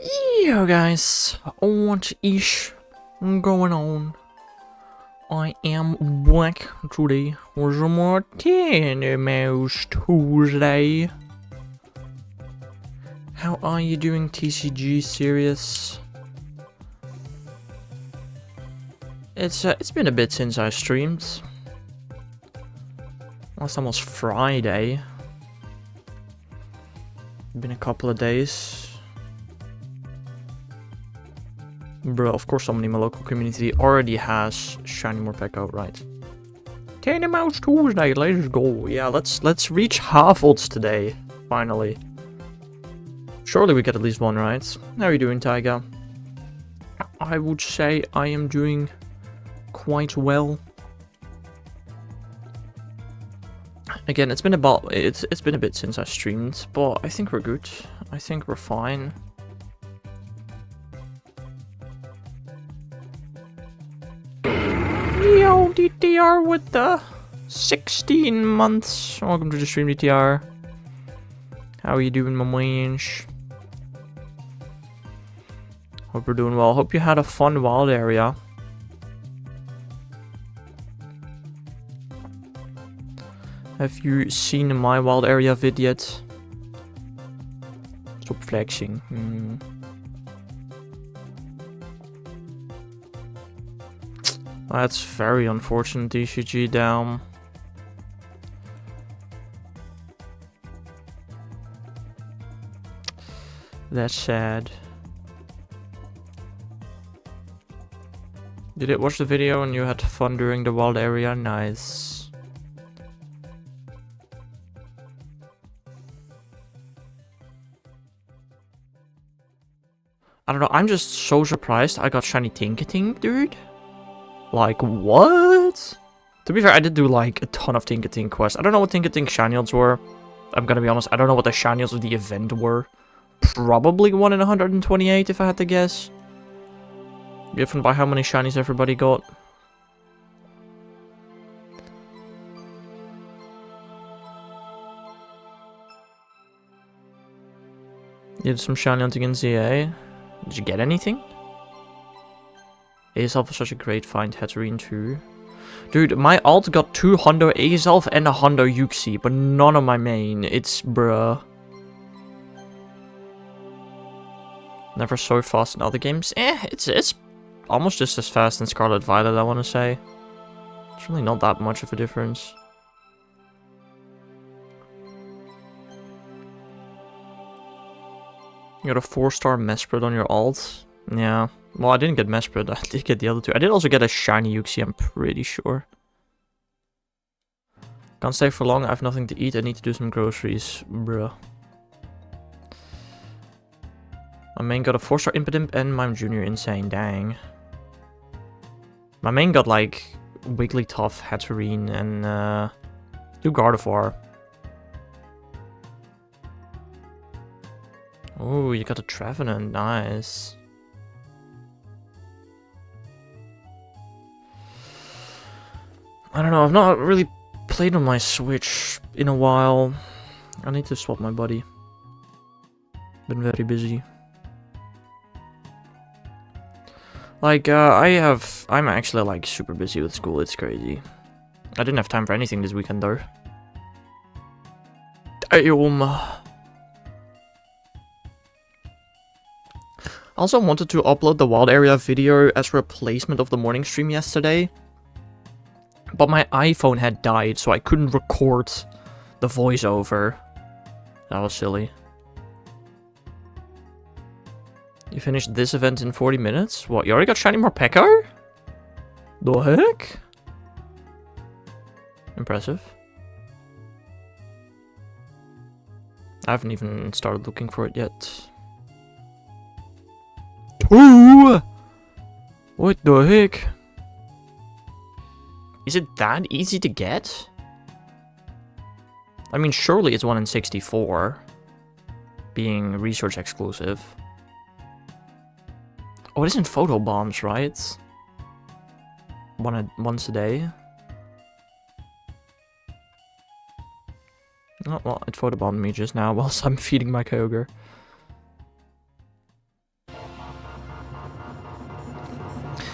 Yo guys, what is going on? I am back today with some more Tandemaus Tuesday. How are you doing, TCG Serious? It's been a bit since I streamed. Last time was Friday. Been a couple of days. Bro, of course somebody in my local community already has Shiny Morpeko, right? Tandemaus Tuesday, let's go. Yeah, let's reach half odds today, finally. Surely we get at least one, right? How are you doing, Taiga? I would say I am doing quite well. Again, it's been a bit since I streamed, but I think we're good. I think we're fine. Yo, DTR with the 16 months. Welcome to the stream, DTR. How are you doing, my mange? Hope you're doing well. Hope you had a fun wild area. Have you seen my wild area vid yet? Stop flexing. That's very unfortunate, DCG down. That's sad. Did it watch the video and you had fun during the wild area? Nice. I don't know, I'm just so surprised I got shiny Tinkating, dude. Like, what? To be fair, I did do like a ton of Tinkating quests. I don't know what Tinkating shiny odds were. I'm gonna be honest, I don't know what the shiny odds of the event were. Probably 1 in 128 if I had to guess. Given by how many shinies everybody got. You did some shiny hunting in ZA. Did you get anything? Azelf was such a great find, Hatterene too. Dude, my alt got 2 Hundo Azelf and a Hundo Yuxi, but none of my main. It's bruh. Never so fast in other games. It's almost just as fast in Scarlet Violet, I want to say. It's really not that much of a difference. You got a 4-star Mesprit on your alt? Yeah. Well, I didn't get Mesprit, I did get the other two. I did also get a shiny Yuxi, I'm pretty sure. Can't stay for long, I have nothing to eat, I need to do some groceries. Bruh. My main got a 4-star Impidimp and my junior Insane, dang. My main got like Wigglytuff, Hatterene, and 2 Gardevoir. Oh, you got a Trevenant, nice. I don't know, I've not really played on my Switch in a while. I need to swap my buddy. Been very busy. Like, I'm actually like super busy with school, it's crazy. I didn't have time for anything this weekend though. Damn. I also wanted to upload the wild area video as replacement of the morning stream yesterday. But my iPhone had died, so I couldn't record the voiceover. That was silly. You finished this event in 40 minutes? What, you already got shiny Morpeko? The heck? Impressive. I haven't even started looking for it yet. 2! What the heck? Is it that easy to get? I mean, surely it's 1 in 64. Being research exclusive. Oh, it isn't photo bombs, right? Once a day. Oh, well, it photobombed me just now whilst I'm feeding my Kyogre.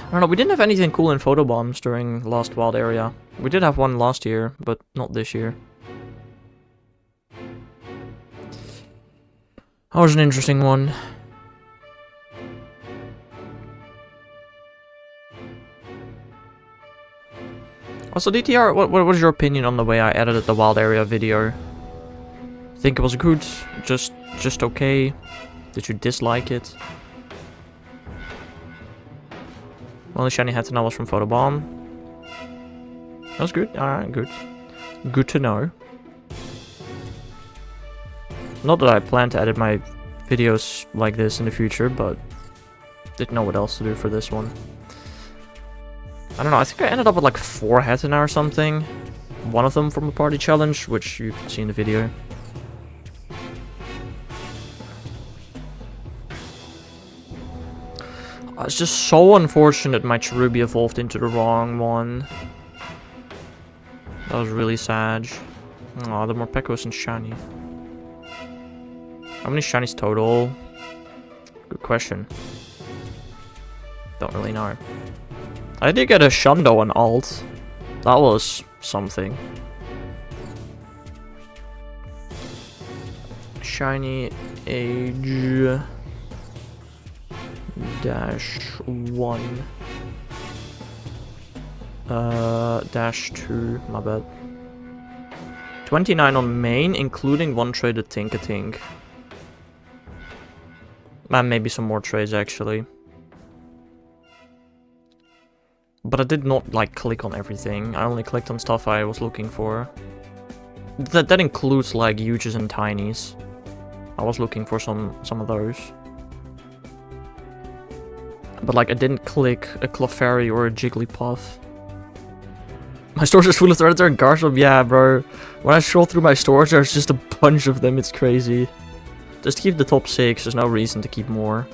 I don't know, we didn't have anything cool in photo bombs during last wild area. We did have one last year, but not this year. That was an interesting one. Also, DTR, what was your opinion on the way I edited the wild area video? Think it was good? Just okay? Did you dislike it? Only shiny hat and I was from Photobomb. That was good. Alright, good. Good to know. Not that I plan to edit my videos like this in the future, but didn't know what else to do for this one. I don't know, I think I ended up with like 4 hats in or something. One of them from a party challenge, which you can see in the video. It's just so unfortunate my Cherubi evolved into the wrong one. That was really sad. Aw, the Morpeko isn't shiny. How many shinies total? Good question. Don't really know. I did get a Shundo on alt. That was something. Shiny age -1 -2, my bad. 29 on main, including 1 traded Tinkatink. And maybe some more trades actually. But I did not like click on everything. I only clicked on stuff I was looking for. That includes like huges and tinies. I was looking for some of those. But like I didn't click a Clefairy or a Jigglypuff. My storage is full of Predator and Garchomp. Yeah, bro. When I scroll through my storage, there's just a bunch of them. It's crazy. Just keep the top 6. There's no reason to keep more.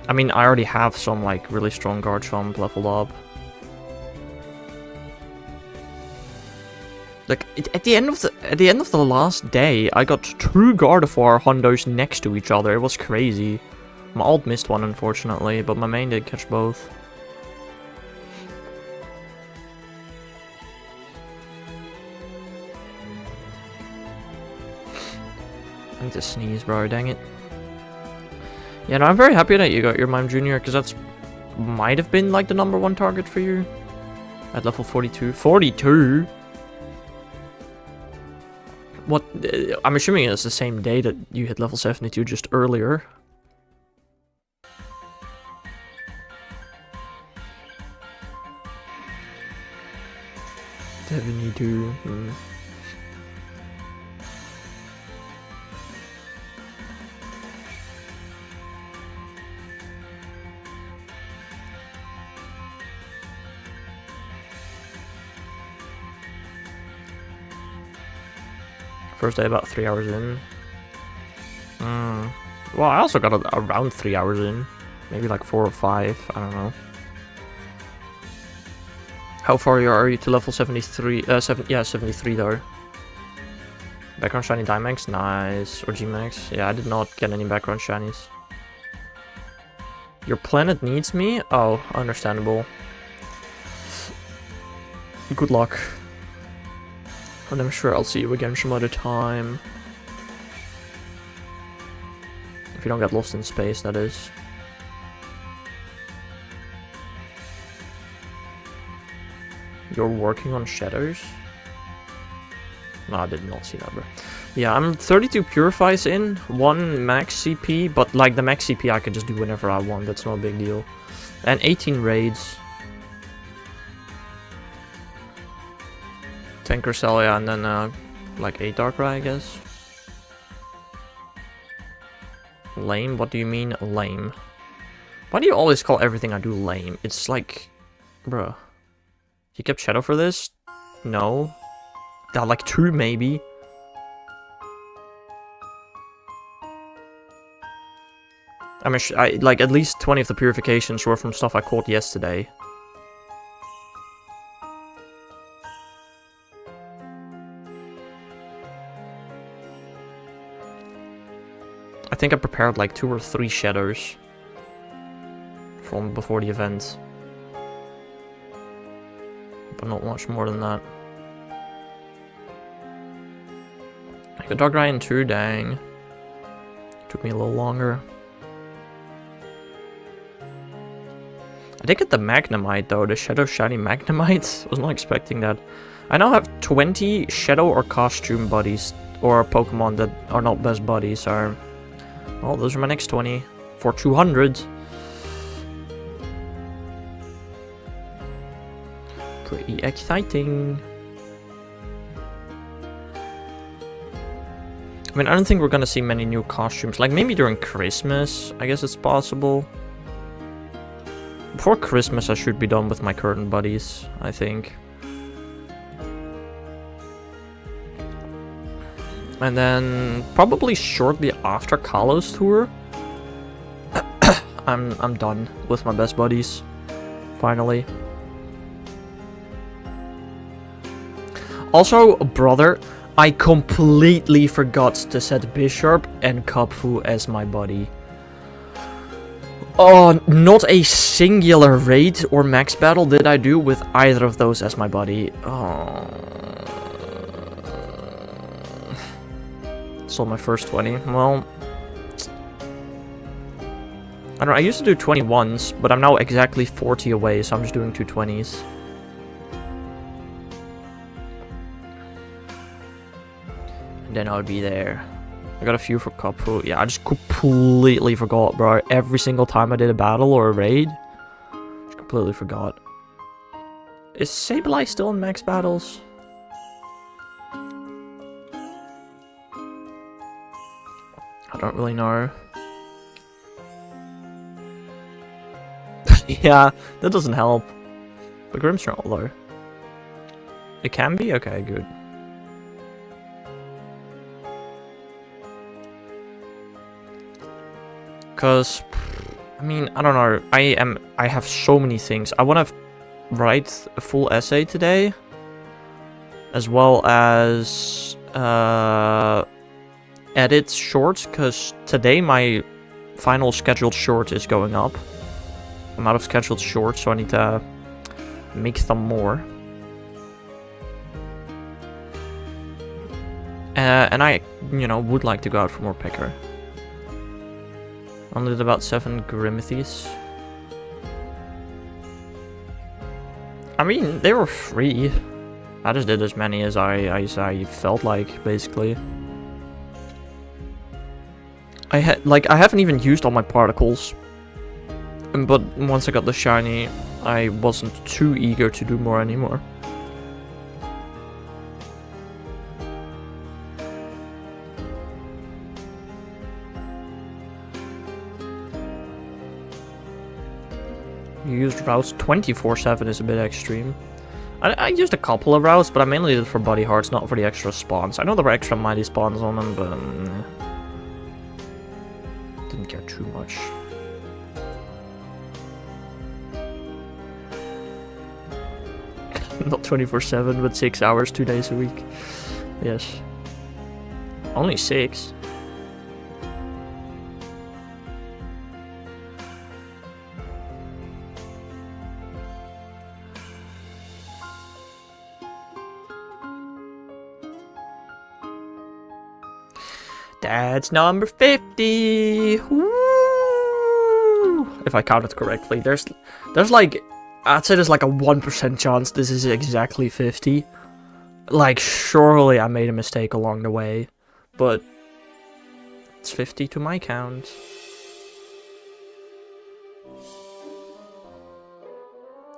I mean, I already have some like really strong Garchomp leveled up. Like at the end of the last day, I got 2 Gardevoir Hondos next to each other. It was crazy. My ult missed one, unfortunately, but my main did catch both. I need to sneeze, bro. Dang it. Yeah, no, I'm very happy that you got your Mime Junior, because that's might have been like the #1 target for you at level 42. 42. What? I'm assuming it's the same day that you hit level 72 just earlier. First day about 3 hours in. Well, I also got around 3 hours in. Maybe like 4 or 5, I don't know. How far are you to level 73? Yeah, 73 though. Background shiny Dynamax, nice. Or G-Max. Yeah, I did not get any background shinies. Your planet needs me? Oh, understandable. Good luck. And I'm sure I'll see you again some other time. If you don't get lost in space, that is. You're working on shadows? No, I did not see that, bro. Yeah, I'm 32 purifies in, 1 max CP, but like the max CP I could just do whenever I want, that's no big deal. And 18 raids. 10 Cresselia and then like 8 Darkrai, I guess. Lame? What do you mean lame? Why do you always call everything I do lame? It's like, bruh. You kept Shadow for this? No. Yeah, like 2 maybe. I mean, like at least 20 of the purifications were from stuff I caught yesterday. I think I prepared like 2 or 3 shadows from before the event. But not much more than that. I got Dog Ryan 2, dang. Took me a little longer. I did get the Magnemite though, the Shadow Shiny Magnemite. I was not expecting that. I now have 20 Shadow or Costume buddies, or Pokemon that are not best buddies. So, well, those are my next 20 for 200. Pretty exciting. I mean, I don't think we're gonna see many new costumes. Like, maybe during Christmas, I guess it's possible. Before Christmas, I should be done with my current buddies, I think. And then, probably shortly after Kalos tour, I'm done with my best buddies. Finally. Also, brother, I completely forgot to set Bishop and Kapfu as my buddy. Oh, not a singular raid or max battle did I do with either of those as my buddy. Oh. Sold my first 20. Well, I don't know, I used to do 21s, but I'm now exactly 40 away, so I'm just doing 220s. And then I would be there. I got a few for Kapfu. Yeah, I just completely forgot, bro. Every single time I did a battle or a raid, just completely forgot. Is Sableye still in max battles? I don't really know. Yeah, that doesn't help. But Grimmsnarl though. It can be? Okay, good. Cause, I mean, I don't know. I have so many things. I want to write a full essay today, as well as edit shorts. Cause today my final scheduled short is going up. I'm out of scheduled shorts, so I need to make some more. And I, you know, would like to go out for more picker. Only did about 7 Grimmithys. I mean, they were free. I just did as many as I felt like, basically. I haven't even used all my particles. But once I got the shiny, I wasn't too eager to do more anymore. You used routes 24/7 is a bit extreme. I used a couple of routes, but I mainly did it for body hearts, not for the extra spawns. I know there were extra mighty spawns on them, but didn't care too much. Not 24/7, but 6 hours, 2 days a week. Yes. Only 6. That's number 50! Woo! If I counted correctly. There's like, I'd say there's like a 1% chance this is exactly 50. Like, surely I made a mistake along the way. But it's 50 to my count.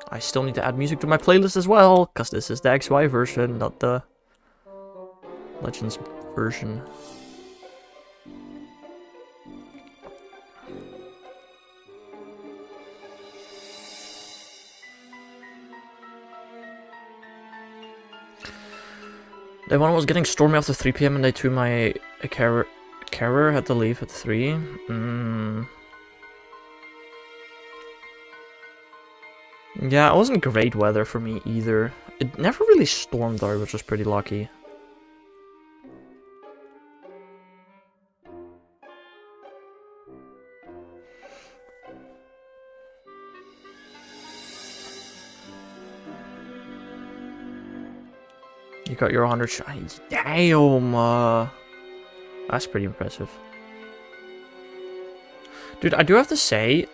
I still need to add music to my playlist as well, because this is the XY version, not the Legends version. Day 1 was getting stormy after 3 PM and day 2 my carer had to leave at 3. Yeah, it wasn't great weather for me either. It never really stormed though, which was pretty lucky. You got your 100 shinies. Damn! That's pretty impressive. Dude, I do have to say,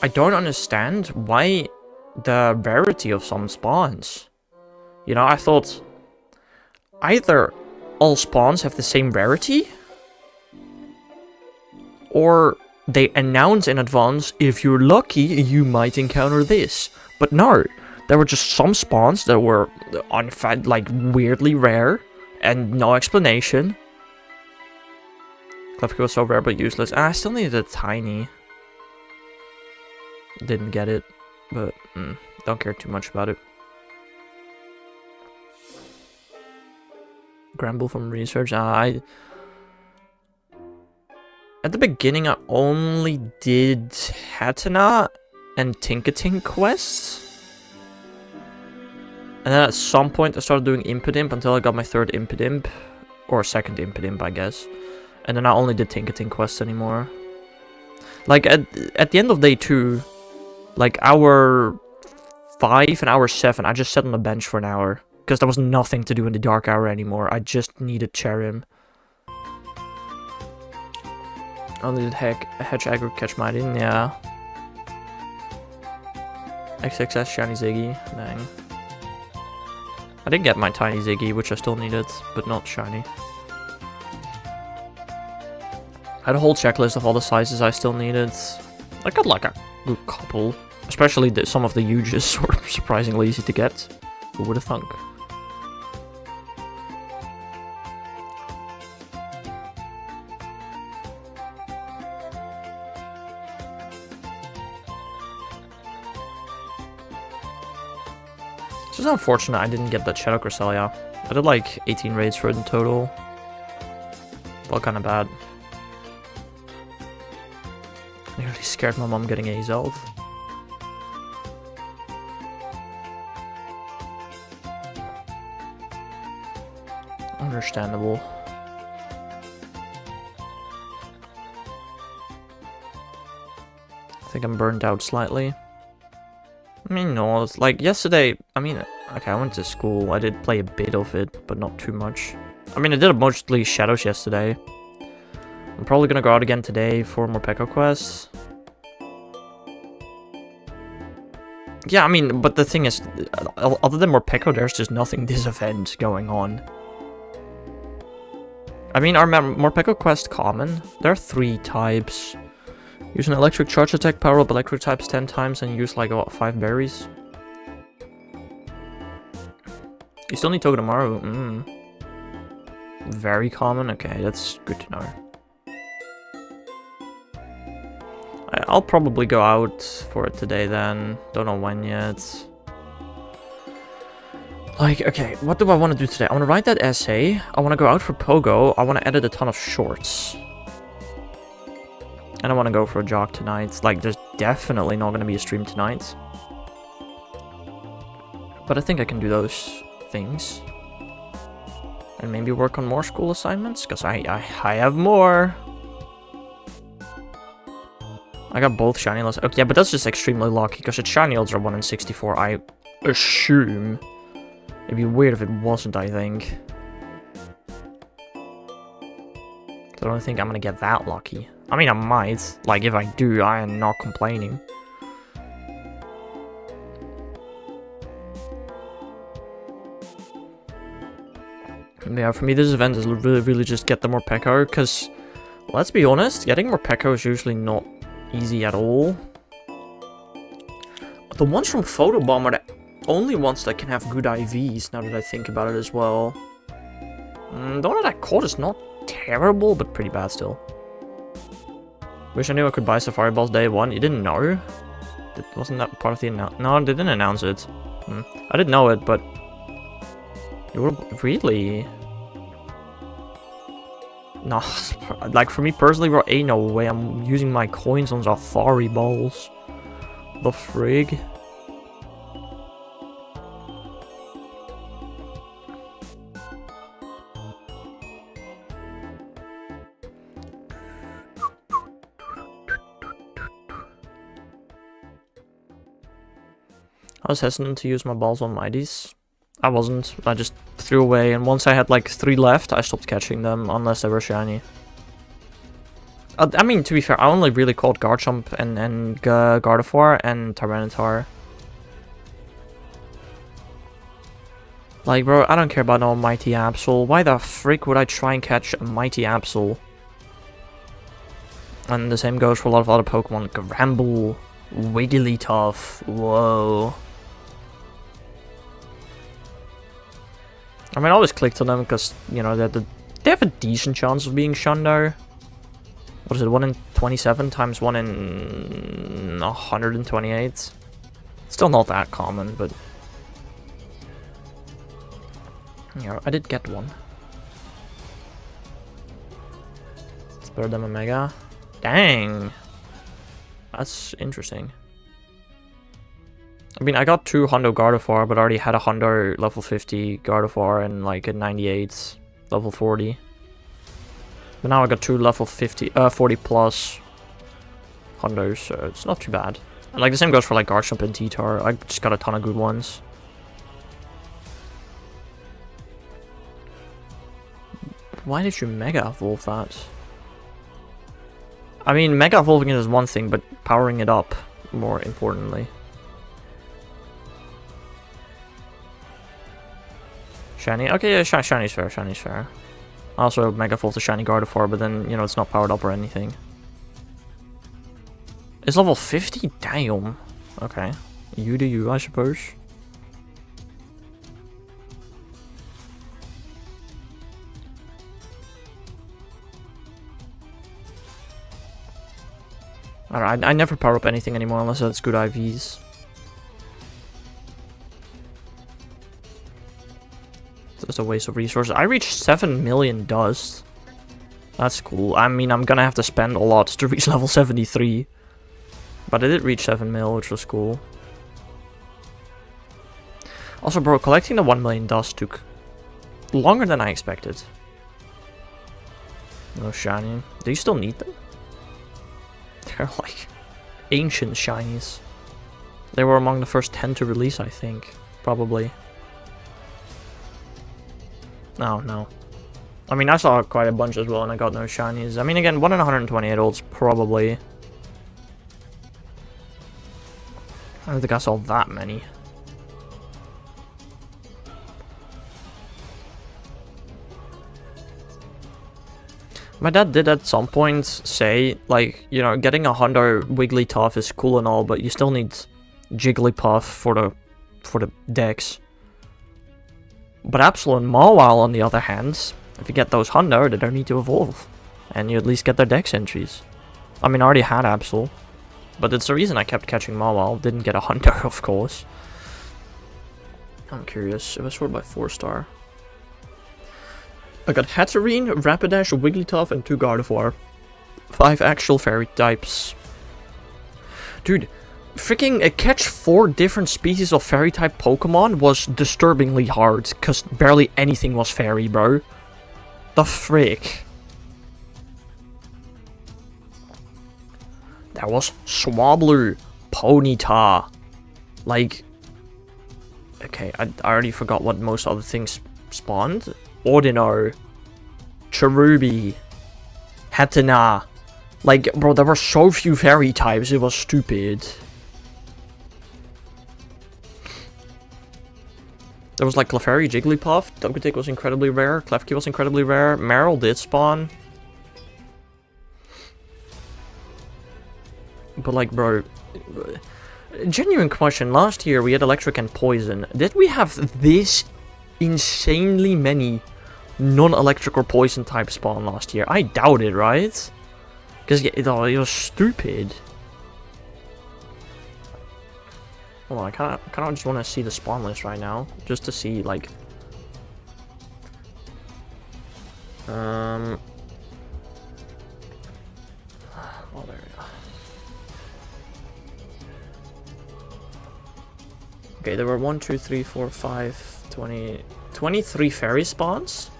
I don't understand why the rarity of some spawns. You know, I thought either all spawns have the same rarity, or they announce in advance, if you're lucky, you might encounter this. But no, there were just some spawns that were like weirdly rare, and no explanation. Clefki was so rare but useless. I still needed a tiny. Didn't get it, but don't care too much about it. Gramble from research. At the beginning, I only did Hatana and Tinkating quests. And then at some point, I started doing Impidimp until I got my third Impidimp. Or second Impidimp, I guess. And then I only did Tinkating quests anymore. Like, at the end of day 2, like, hour 5 and hour 7, I just sat on the bench for an hour. Because there was nothing to do in the dark hour anymore. I just needed Cherim. Only did Hedge Aggro catch Mightin, yeah. XXS Shiny Ziggy, dang. I did get my Tiny Ziggy, which I still needed, but not Shiny. I had a whole checklist of all the sizes I still needed. I got like a good couple. Especially some of the huges were surprisingly easy to get. Who would have thunk? It's just unfortunate I didn't get that Shadow Cresselia. I did like 18 raids for it in total. Felt kinda bad. Nearly scared my mom getting a Zelf. Understandable. I think I'm burned out slightly. I mean, no, it's like yesterday, I mean, okay, I went to school, I did play a bit of it, but not too much. I mean, I did mostly Shadows yesterday. I'm probably gonna go out again today for more Pekko quests. Yeah, I mean, but the thing is, other than more Pekko, there's just nothing this event going on. I mean, our Morpeko quest common, there are 3 types. Use an electric charge attack, power up electric types 10 times, and use like, what, 5 berries? You still need Togedemaru, Very common, okay, that's good to know. I'll probably go out for it today then, don't know when yet. Like, okay, what do I want to do today? I want to write that essay, I want to go out for Pogo, I want to edit a ton of shorts. And I want to go for a jog tonight. Like, there's definitely not going to be a stream tonight. But I think I can do those things. And maybe work on more school assignments, because I have more. I got both Shiny Ultras. Okay, yeah, but that's just extremely lucky, because it's Shiny Ultra 1 in 64, I assume. It'd be weird if it wasn't, I think. I don't think I'm gonna get that lucky. I mean, I might. Like, if I do, I am not complaining. Yeah, for me, this event is really just get the more Pekko, because, let's be honest, getting more Pekko is usually not easy at all. The ones from Photobomb are the only ones that can have good IVs, now that I think about it as well. The one that I caught is not terrible, but pretty bad still. Wish I knew I could buy Safari Balls day 1. You didn't know? Wasn't that part of the announcement? No, they didn't announce it. I didn't know it, but... You were... Really? No, like for me personally, bro, ain't no way I'm using my coins on Safari Balls. The frig? I was hesitant to use my balls on Mighties. I wasn't. I just threw away, and once I had like 3 left, I stopped catching them, unless they were shiny. I mean, to be fair, I only really caught Garchomp and Gardevoir and Tyranitar. Like, bro, I don't care about no Mighty Absol. Why the frick would I try and catch a Mighty Absol? And the same goes for a lot of other Pokemon. Gramble, Wigglytuff, whoa. I mean, I always clicked on them because, you know, they have a decent chance of being Shundo. What is it, 1 in 27 times 1 in 128? Still not that common, but... yeah, I did get one. It's better than a Mega. Dang! That's interesting. I mean, I got 2 Hundo Gardevoir, but I already had a Hundo level 50 Gardevoir and like a 98 level 40. But now I got 2 level 40 plus Hundos, so it's not too bad. And like the same goes for like Garchomp and T-Tar. I just got a ton of good ones. Why did you Mega Evolve that? I mean, Mega Evolving it is one thing, but powering it up, more importantly. Shiny? Okay, yeah, Shiny's fair, Shiny's fair. I also Mega Evolved the Shiny Gardevoir, but then, you know, it's not powered up or anything. It's level 50? Damn. Okay. You do you, I suppose. Alright, I never power up anything anymore unless it's good IVs. It's a waste of resources. I reached 7 million dust. That's cool. I mean, I'm gonna have to spend a lot to reach level 73. But I did reach 7 mil, which was cool. Also, bro, collecting the 1 million dust took longer than I expected. No shiny. Do you still need them? They're like ancient shinies. They were among the first 10 to release, I think. Probably. No. I mean, I saw quite a bunch as well, and I got no shinies. I mean, again, 1 in 128 olds, probably. I don't think I saw that many. My dad did at some point say, like, you know, getting a Hundo Wigglytuff is cool and all, but you still need Jigglypuff for the Dex. But Absol and Mawile, on the other hand, if you get those Hundo, they don't need to evolve. And you at least get their Dex entries. I mean, I already had Absol. But it's the reason I kept catching Mawile. Didn't get a Hundo, of course. I'm curious. It was scored by 4-star. I got Hatterene, Rapidash, Wigglytuff, and 2 Gardevoir. 5 actual fairy types. Dude, freaking catch 4 different species of fairy type Pokemon was disturbingly hard, because barely anything was fairy, bro. The frick. That was Swablu, Ponyta. Like, okay, I already forgot what most other things spawned. Ordino, Cherubi, Hatena. Like, bro, there were so few fairy types, it was stupid. There was like Clefairy, Jigglypuff, Togetic was incredibly rare, Klefki was incredibly rare, Marill did spawn. But like, bro, genuine question, last year we had Electric and Poison. Did we have this insanely many non-electric or poison type spawn last year? I doubt it, right? Because it was stupid. Hold on, I kind of just want to see the spawn list right now, just to see like. Oh, there we go. Okay, there were 1, 2, 3, 4, 5, 20, 23 fairy spawns.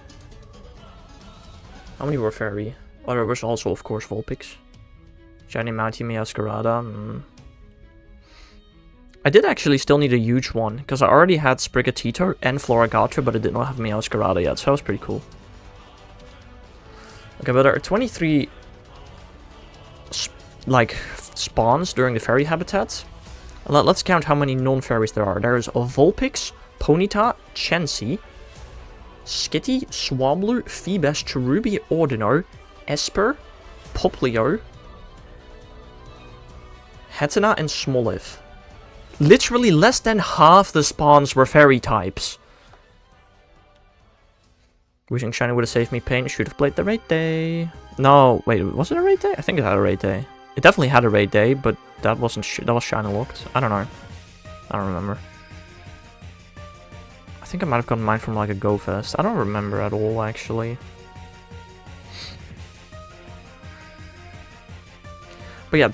How many were fairy? Oh, there was also, of course, Vulpix. Shiny Mountie Meowscarada. I did actually still need a huge one, because I already had Sprigatito and Floragato, but I did not have Meowscarada yet, so that was pretty cool. Okay, but there are 23 spawns during the fairy habitat. Let's count how many non-fairies there are. There's Vulpix, Ponyta, Chansey, Skitty, Swablu, Phoebus, Cherubi, Ordino, Esper, Poplio, Hetana, and Smoliv. Literally less than half the spawns were fairy types. Wishing Shiny would have saved me pain. Should have played the raid day. No, wait, was it a raid day? I think it had a raid day. It definitely had a raid day, but that wasn't. That was Shiny locked. I don't know. I don't remember. I think I might have gotten mine from like a Go Fest. I don't remember at all, actually. But yeah,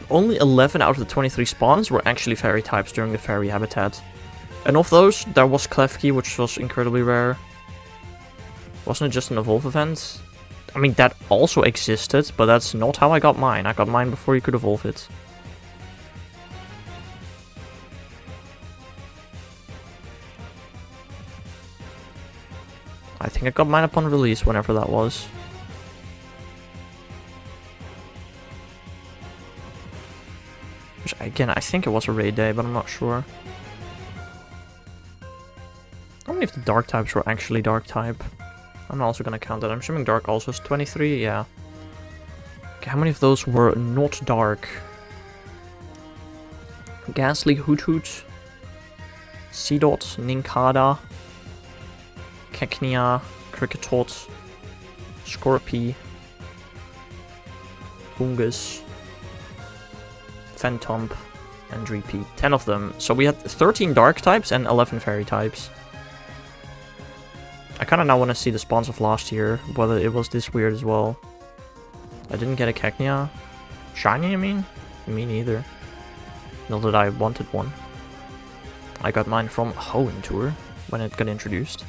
only 11 out of the 23 spawns were actually fairy types during the fairy habitat. And of those, there was Klefki, which was incredibly rare. Wasn't it just an evolve event? I mean, that also existed, but that's not how I got mine. I got mine before you could evolve it. I think I got mine upon release, whenever that was. Which, again, I think it was a raid day, but I'm not sure. How many of the dark types were actually dark type? I'm also gonna count that. I'm assuming dark also is 23, yeah. Okay, how many of those were not dark? Ghastly, Hoot Hoot, Seedot, Ninkada, Keknia, Kricketot, Scorpy, Fungus, Phantomp, and Dreepy. 10 of them. So we had 13 dark types and 11 fairy types. I kind of now want to see the spawns of last year, whether it was this weird as well. I didn't get a Keknia. Shiny, I mean? Me neither. Not that I wanted one. I got mine from Hoenn Tour when it got introduced.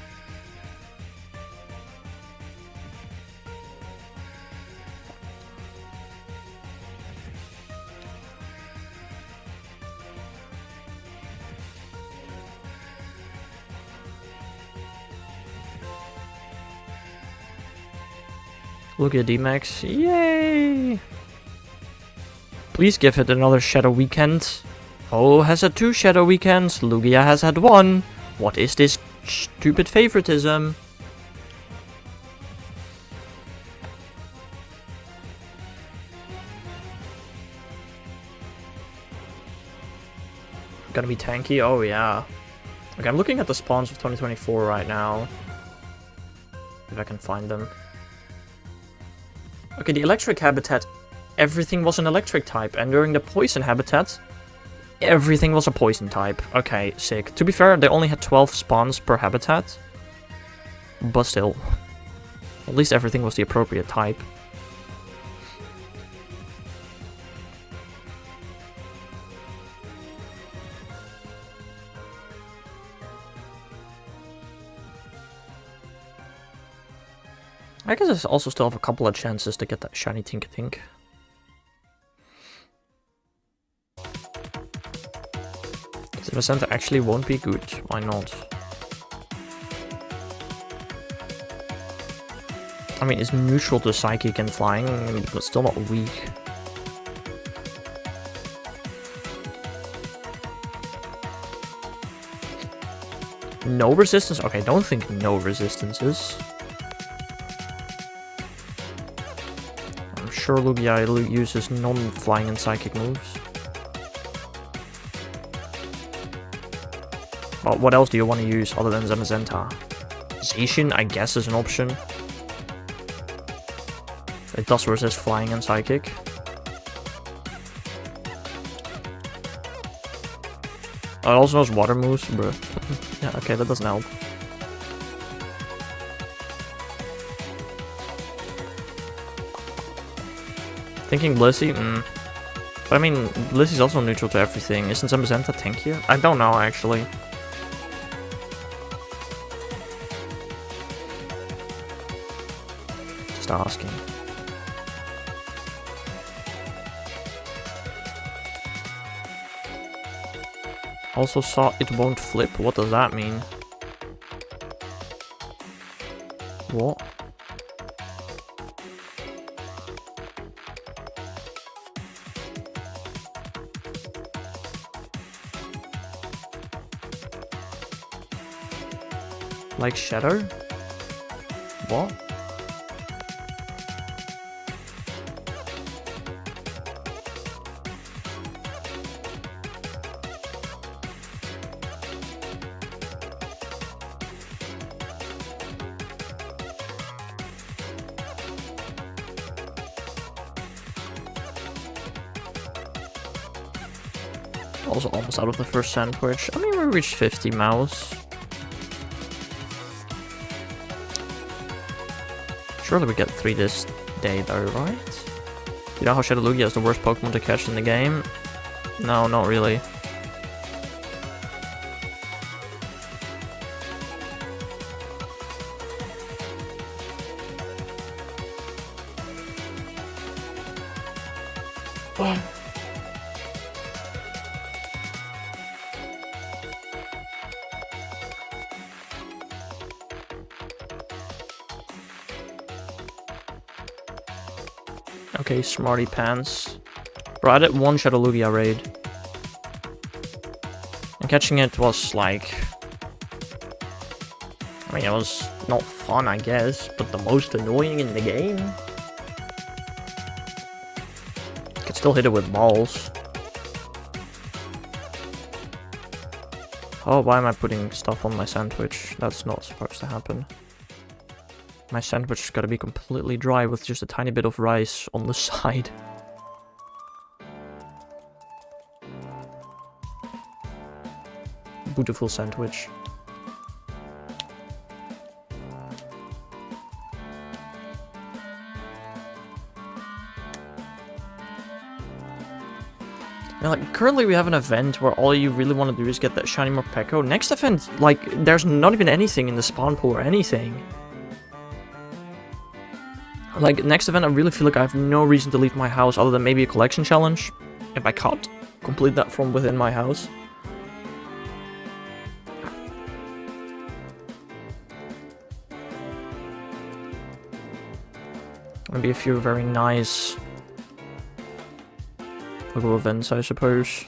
Look at D-Max. Yay! Please give it another Shadow Weekend. Ho has had 2 Shadow Weekends. Lugia has had 1. What is this stupid favoritism? Gonna be tanky? Oh yeah. Okay, I'm looking at the spawns of 2024 right now. If I can find them. Okay, the electric habitat, everything was an electric type, and during the poison habitat, everything was a poison type. Okay, sick. To be fair, they only had 12 spawns per habitat, but still, at least everything was the appropriate type. I guess I also still have a couple of chances to get that shiny Tinkatink. Zimazenta actually won't be good. Why not? I mean, it's neutral to Psychic and Flying, but still not weak. No resistance? Okay, don't think no resistances. Sure, Lugia uses non-flying and psychic moves. But what else do you want to use other than Zamazenta? Zacian, I guess, is an option. It does resist flying and psychic. Oh, it also knows water moves, bro. Yeah, okay, that doesn't help. Thinking Blissey? But I mean, Blissey's also neutral to everything. Isn't Zamazenta tankier? I don't know, actually. Just asking. Also saw it won't flip. What does that mean? What? Like shadow? What? Also almost out of the first sandwich. I mean, we reached 50 mouse. Surely we get 3 this day though, right? You know how Shadow Lugia is the worst Pokemon to catch in the game? No, not really. Okay, smarty pants. Bro, I did 1 Shadow Lugia raid. And catching it was like... I mean, it was not fun, I guess, but the most annoying in the game. Could still hit it with balls. Oh, why am I putting stuff on my sandwich? That's not supposed to happen. My sandwich has got to be completely dry with just a tiny bit of rice on the side. Beautiful sandwich. Now, like, currently we have an event where all you really want to do is get that shiny Morpeko. Next event, like, there's not even anything in the spawn pool or anything. Like, next event, I really feel like I have no reason to leave my house other than maybe a collection challenge. If I can't complete that from within my house. Maybe a few very nice little events, I suppose.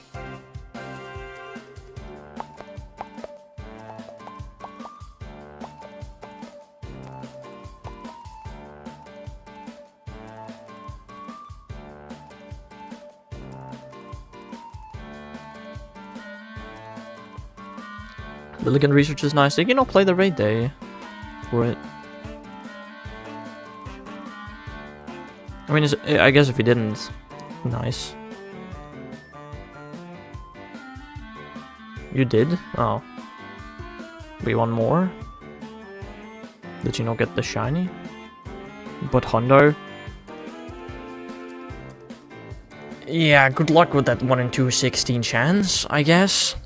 Milligan research is nice. Did you not play the raid day for it? I mean, I guess if you didn't, nice. You did? Oh. We want more? Did you not get the shiny? But Hundo? Yeah, good luck with that 1 in 216 chance, I guess.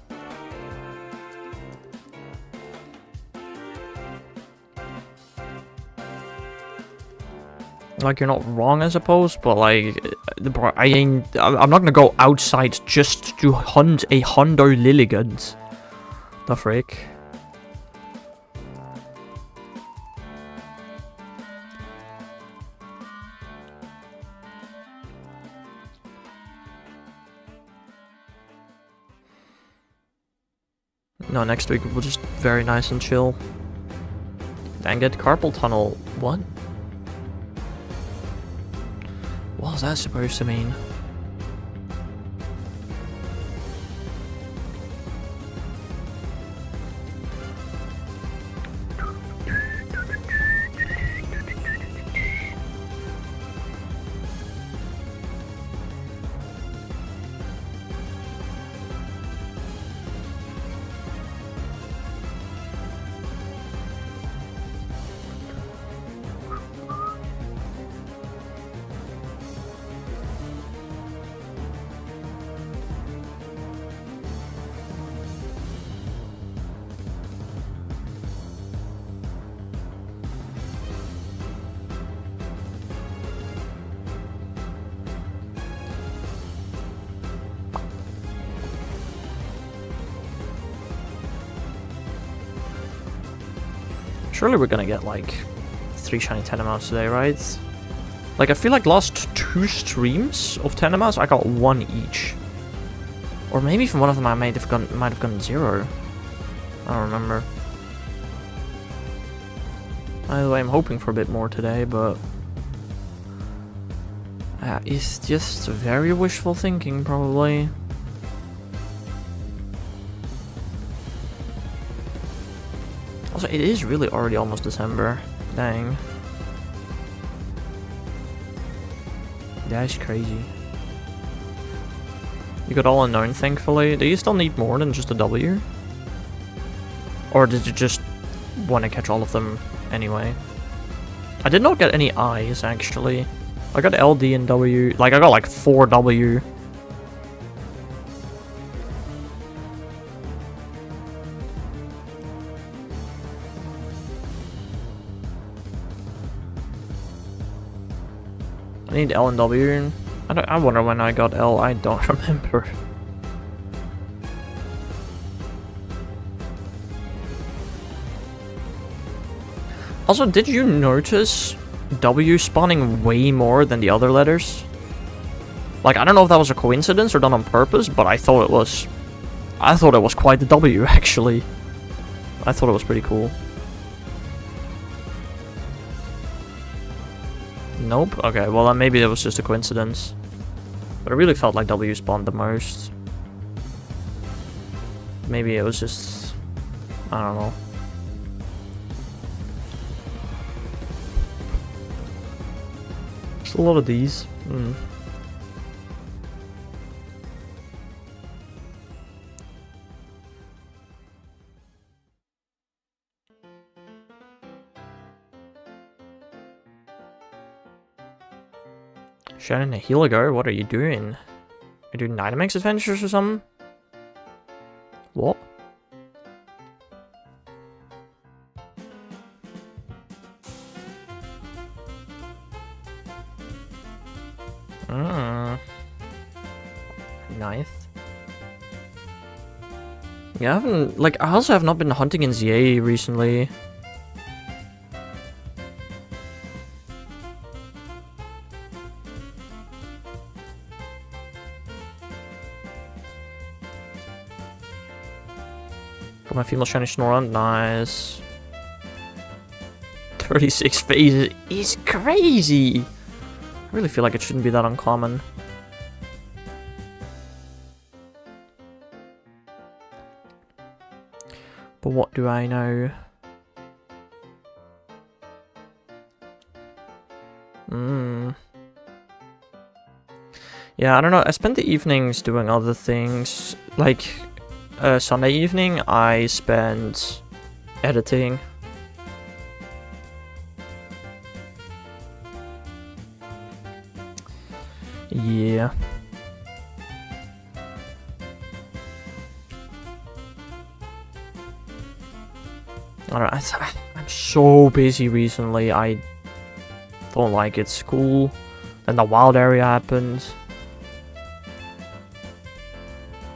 Like, you're not wrong, I suppose, but like, I'm not gonna go outside just to hunt a Hundo Lilligant. The frick? No, next week we'll just very nice and chill. And get carpal tunnel. What? What was that supposed to mean? Surely we're gonna get like 3 shiny Tandemaus today, right? Like I feel like last 2 streams of Tandemaus I got 1 each. Or maybe from one of them I might have gotten 0. I don't remember. Either way, I'm hoping for a bit more today, but it's just very wishful thinking, probably. Also, it is really already almost December. Dang. That's crazy. You got all unknown, thankfully. Do you still need more than just a W? Or did you just want to catch all of them anyway? I did not get any I's, actually. I got LD and W. Like, I got like 4 W. I need L and W. I wonder when I got L. I don't remember. Also, did you notice W spawning way more than the other letters? Like, I don't know if that was a coincidence or done on purpose, but I thought it was. I thought it was quite the W, actually. I thought it was pretty cool. Nope. Okay, well then maybe it was just a coincidence. But it really felt like W spawned the most. Maybe it was just... I don't know. Just a lot of these. Shannon and Heligo, what are you doing? Are you doing Dynamax adventures or something? What? Nice. Yeah, I haven't, like, I also have not been hunting in ZA recently. Got my female shiny Snorunt, nice. 36 phases is crazy! I really feel like it shouldn't be that uncommon. But what do I know? Yeah, I don't know. I spent the evenings doing other things. Like, Sunday evening, I spent editing. Yeah. I don't know, I'm so busy recently, I don't like it. School, then the wild area happened.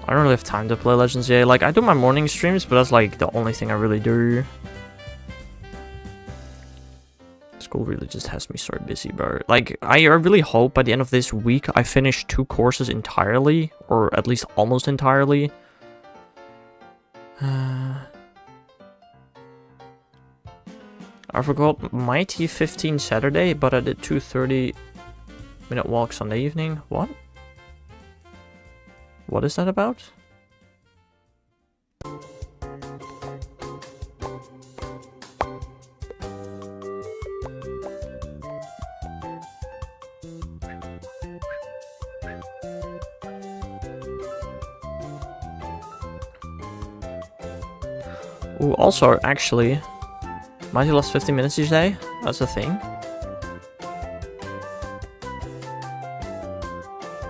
I don't really have time to play Legends yet. Like, I do my morning streams, but that's like the only thing I really do. School really just has me so busy, bro. Like, I really hope by the end of this week I finish 2 courses entirely, or at least almost entirely. I forgot Mighty 15 Saturday, but I did 2 30-minute walks on the evening. What? What is that about? Ooh, also, actually, Mighty lost 15 minutes each day? That's a thing.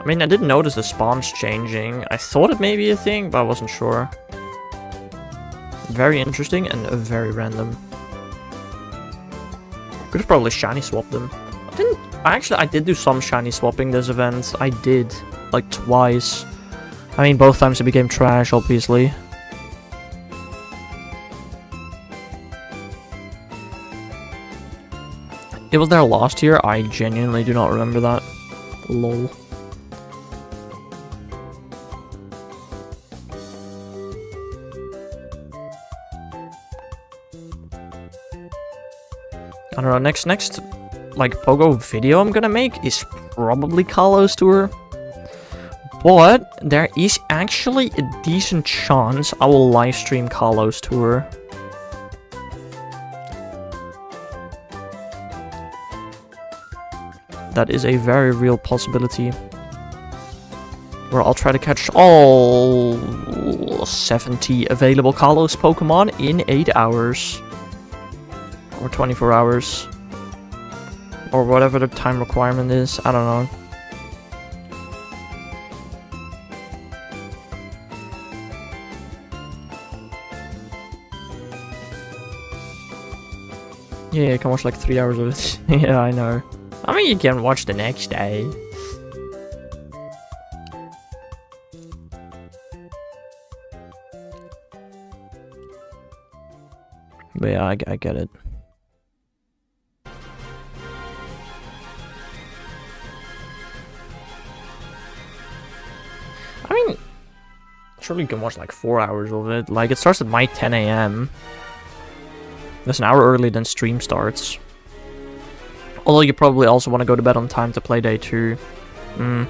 I mean, I didn't notice the spawns changing. I thought it may be a thing, but I wasn't sure. Very interesting and very random. Could have probably shiny swapped them. I did do some shiny swapping this event. I did. Like, twice. I mean, both times it became trash, obviously. It was there last year. I genuinely do not remember that. Lol. I don't know, next, like, Pogo video I'm gonna make is probably Kalos Tour. But there is actually a decent chance I will livestream Kalos Tour. That is a very real possibility. Where I'll try to catch all 70 available Kalos Pokemon in 8 hours. Or 24 hours. Or whatever the time requirement is. I don't know. Yeah, you can watch like 3 hours of it. Yeah, I know. I mean, you can watch the next day. But yeah, I get it. I mean, surely you can watch like 4 hours of it. Like, it starts at my 10 AM. That's an hour earlier than stream starts. Although you probably also want to go to bed on time to play day 2. I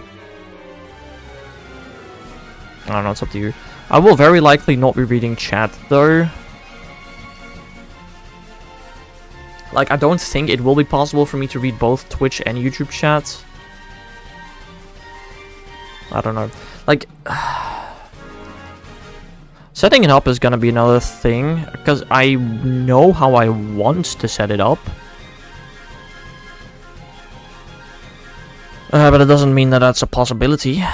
don't know, it's up to you. I will very likely not be reading chat, though. Like, I don't think it will be possible for me to read both Twitch and YouTube chats. I don't know. Like, setting it up is gonna be another thing, because I know how I want to set it up. But it doesn't mean that that's a possibility.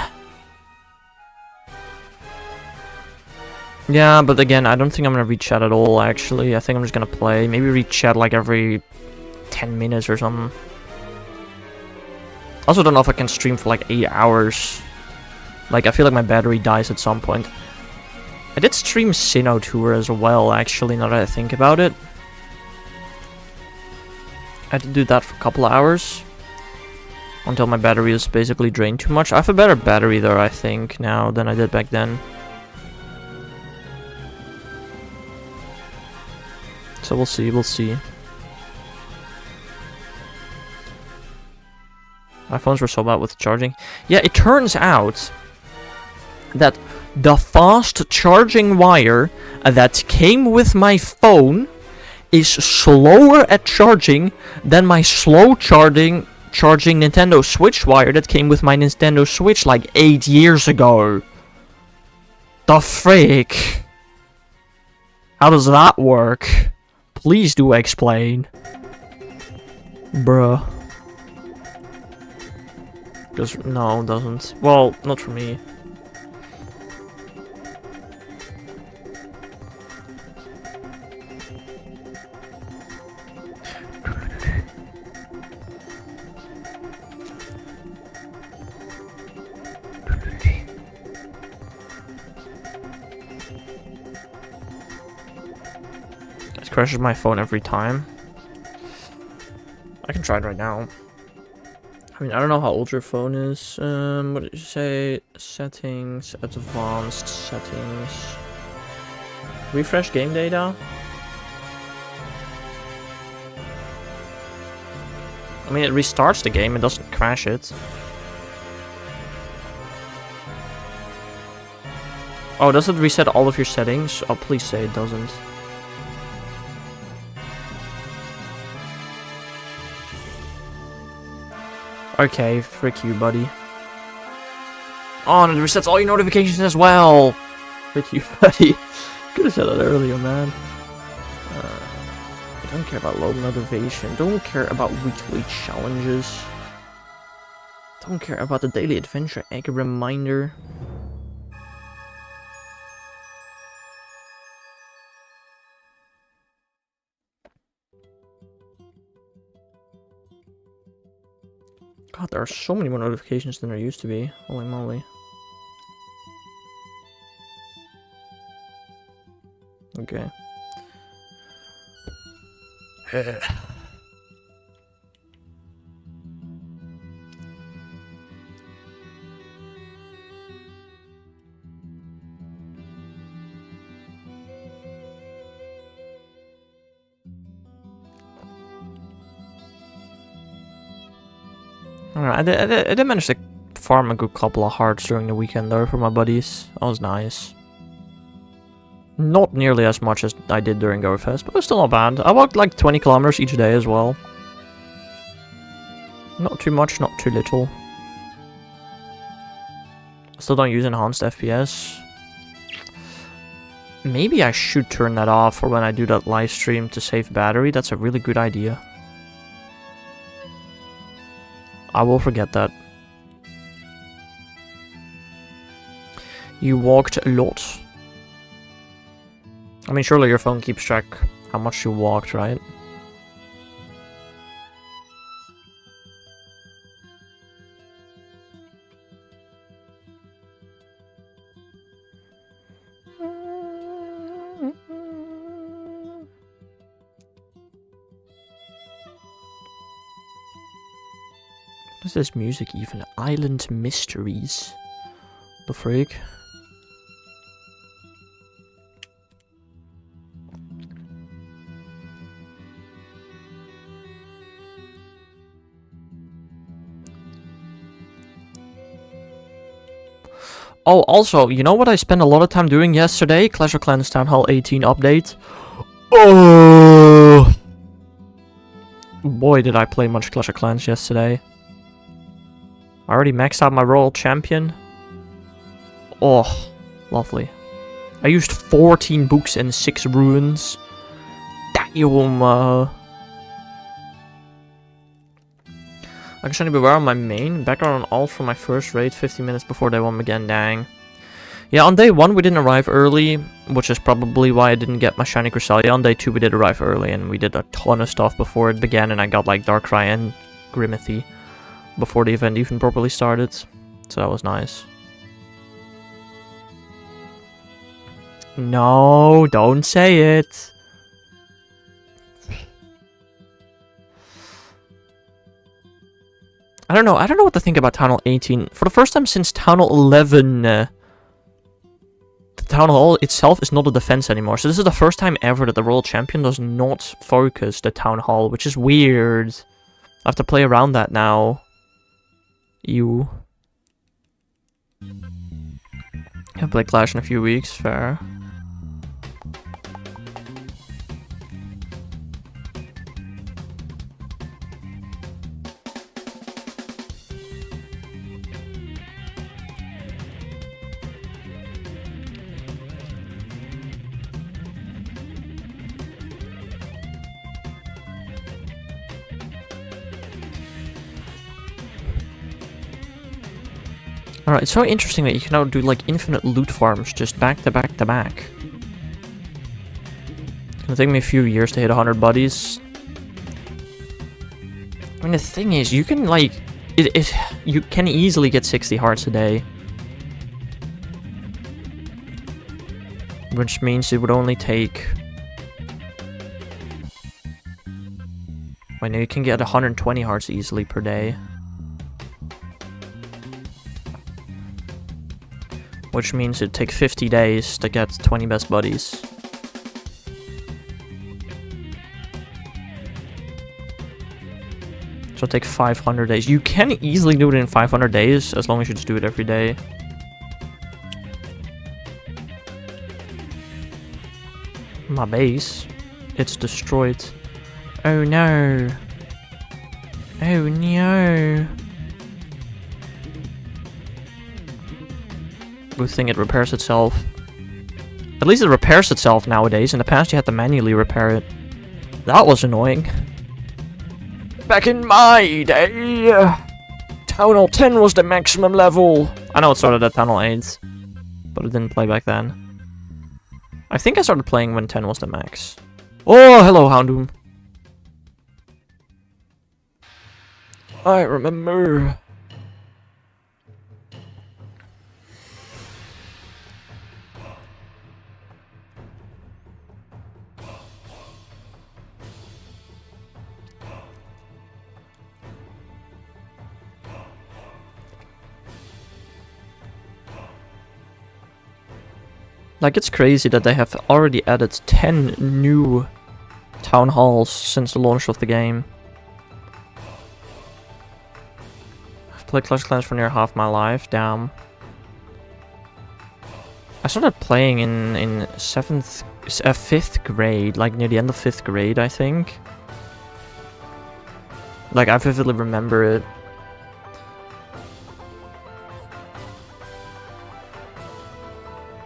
Yeah, but again, I don't think I'm gonna read chat at all, actually. I think I'm just gonna play. Maybe read chat like every 10 minutes or something. Also don't know if I can stream for like 8 hours. Like, I feel like my battery dies at some point. I did stream Sinnoh Tour as well, actually, now that I think about it. I had to do that for a couple of hours. Until my battery is basically drained too much. I have a better battery though, I think, now than I did back then. So we'll see, we'll see. My phones were so bad with charging. Yeah, it turns out that the fast charging wire that came with my phone is slower at charging than my slow charging Nintendo Switch wire that came with my Nintendo Switch like 8 years ago. The frick? How does that work? Please do explain. Bruh. Because, no, it doesn't. Well, not for me. It crashes my phone every time. I can try it right now. I mean, I don't know how old your phone is. What did you say? Settings, advanced settings. Refresh game data. I mean, it restarts the game, it doesn't crash it. Oh, does it reset all of your settings? Oh, please say it doesn't. Okay, frick you, buddy. Oh, and it resets all your notifications as well! Frick you, buddy. Could have said that earlier, man. I don't care about low motivation. Don't care about weekly challenges. Don't care about the daily adventure egg reminder. God, there are so many more notifications than there used to be. Holy moly. Okay. I did manage to farm a good couple of hearts during the weekend though for my buddies. That was nice. Not nearly as much as I did during GoFest, but it was still not bad. I walked like 20 kilometers each day as well. Not too much, not too little. Still don't use enhanced FPS. Maybe I should turn that off for when I do that live stream to save battery. That's a really good idea. I will forget that. You walked a lot. I mean, surely your phone keeps track how much you walked, right? What is this music even? Island Mysteries. The freak? Oh, also, you know what I spent a lot of time doing yesterday? Clash of Clans Town Hall 18 update. Oh! Boy, did I play much Clash of Clans yesterday. I already maxed out my Royal Champion. Oh, lovely. I used 14 books and 6 runes. Damn. I can only beware on my main. Background on alt for my first raid 15 minutes before day 1 began, dang. Yeah, on day 1 we didn't arrive early, which is probably why I didn't get my Shiny Cresselia. On day 2 we did arrive early and we did a ton of stuff before it began, and I got like Darkrai and Grimmothy before the event even properly started. So that was nice. No, don't say it. I don't know what to think about Town Hall 18. For the first time since Town Hall 11, the Town Hall itself is not a defense anymore. So this is the first time ever that the Royal Champion does not focus the Town Hall, which is weird. I have to play around that now. Ew. I'll play Clash in a few weeks, fair. Alright, it's so interesting that you can now do like infinite loot farms just back to back to back. It's gonna take me a few years to hit 100 buddies. I mean, the thing is, you can like, you can easily get 60 hearts a day. Which means it would only take... Wait, no, you can get 120 hearts easily per day. Which means it'd take 50 days to get 20 best buddies. So it'll take 500 days. You can easily do it in 500 days, as long as you just do it every day. My base. It's destroyed. Oh no. Oh no. Good thing it repairs itself. At least it repairs itself nowadays. In the past you had to manually repair it. That was annoying. Back in my day, Town Hall 10 was the maximum level. I know it started at Town Hall 8, but it didn't play back then. I think I started playing when 10 was the max. Oh, hello Houndoom. I remember. Like, it's crazy that they have already added 10 new town halls since the launch of the game. Played Clash of Clans for near half my life. Damn. I started playing in 5th grade, like near the end of 5th grade, I think. Like, I vividly remember it.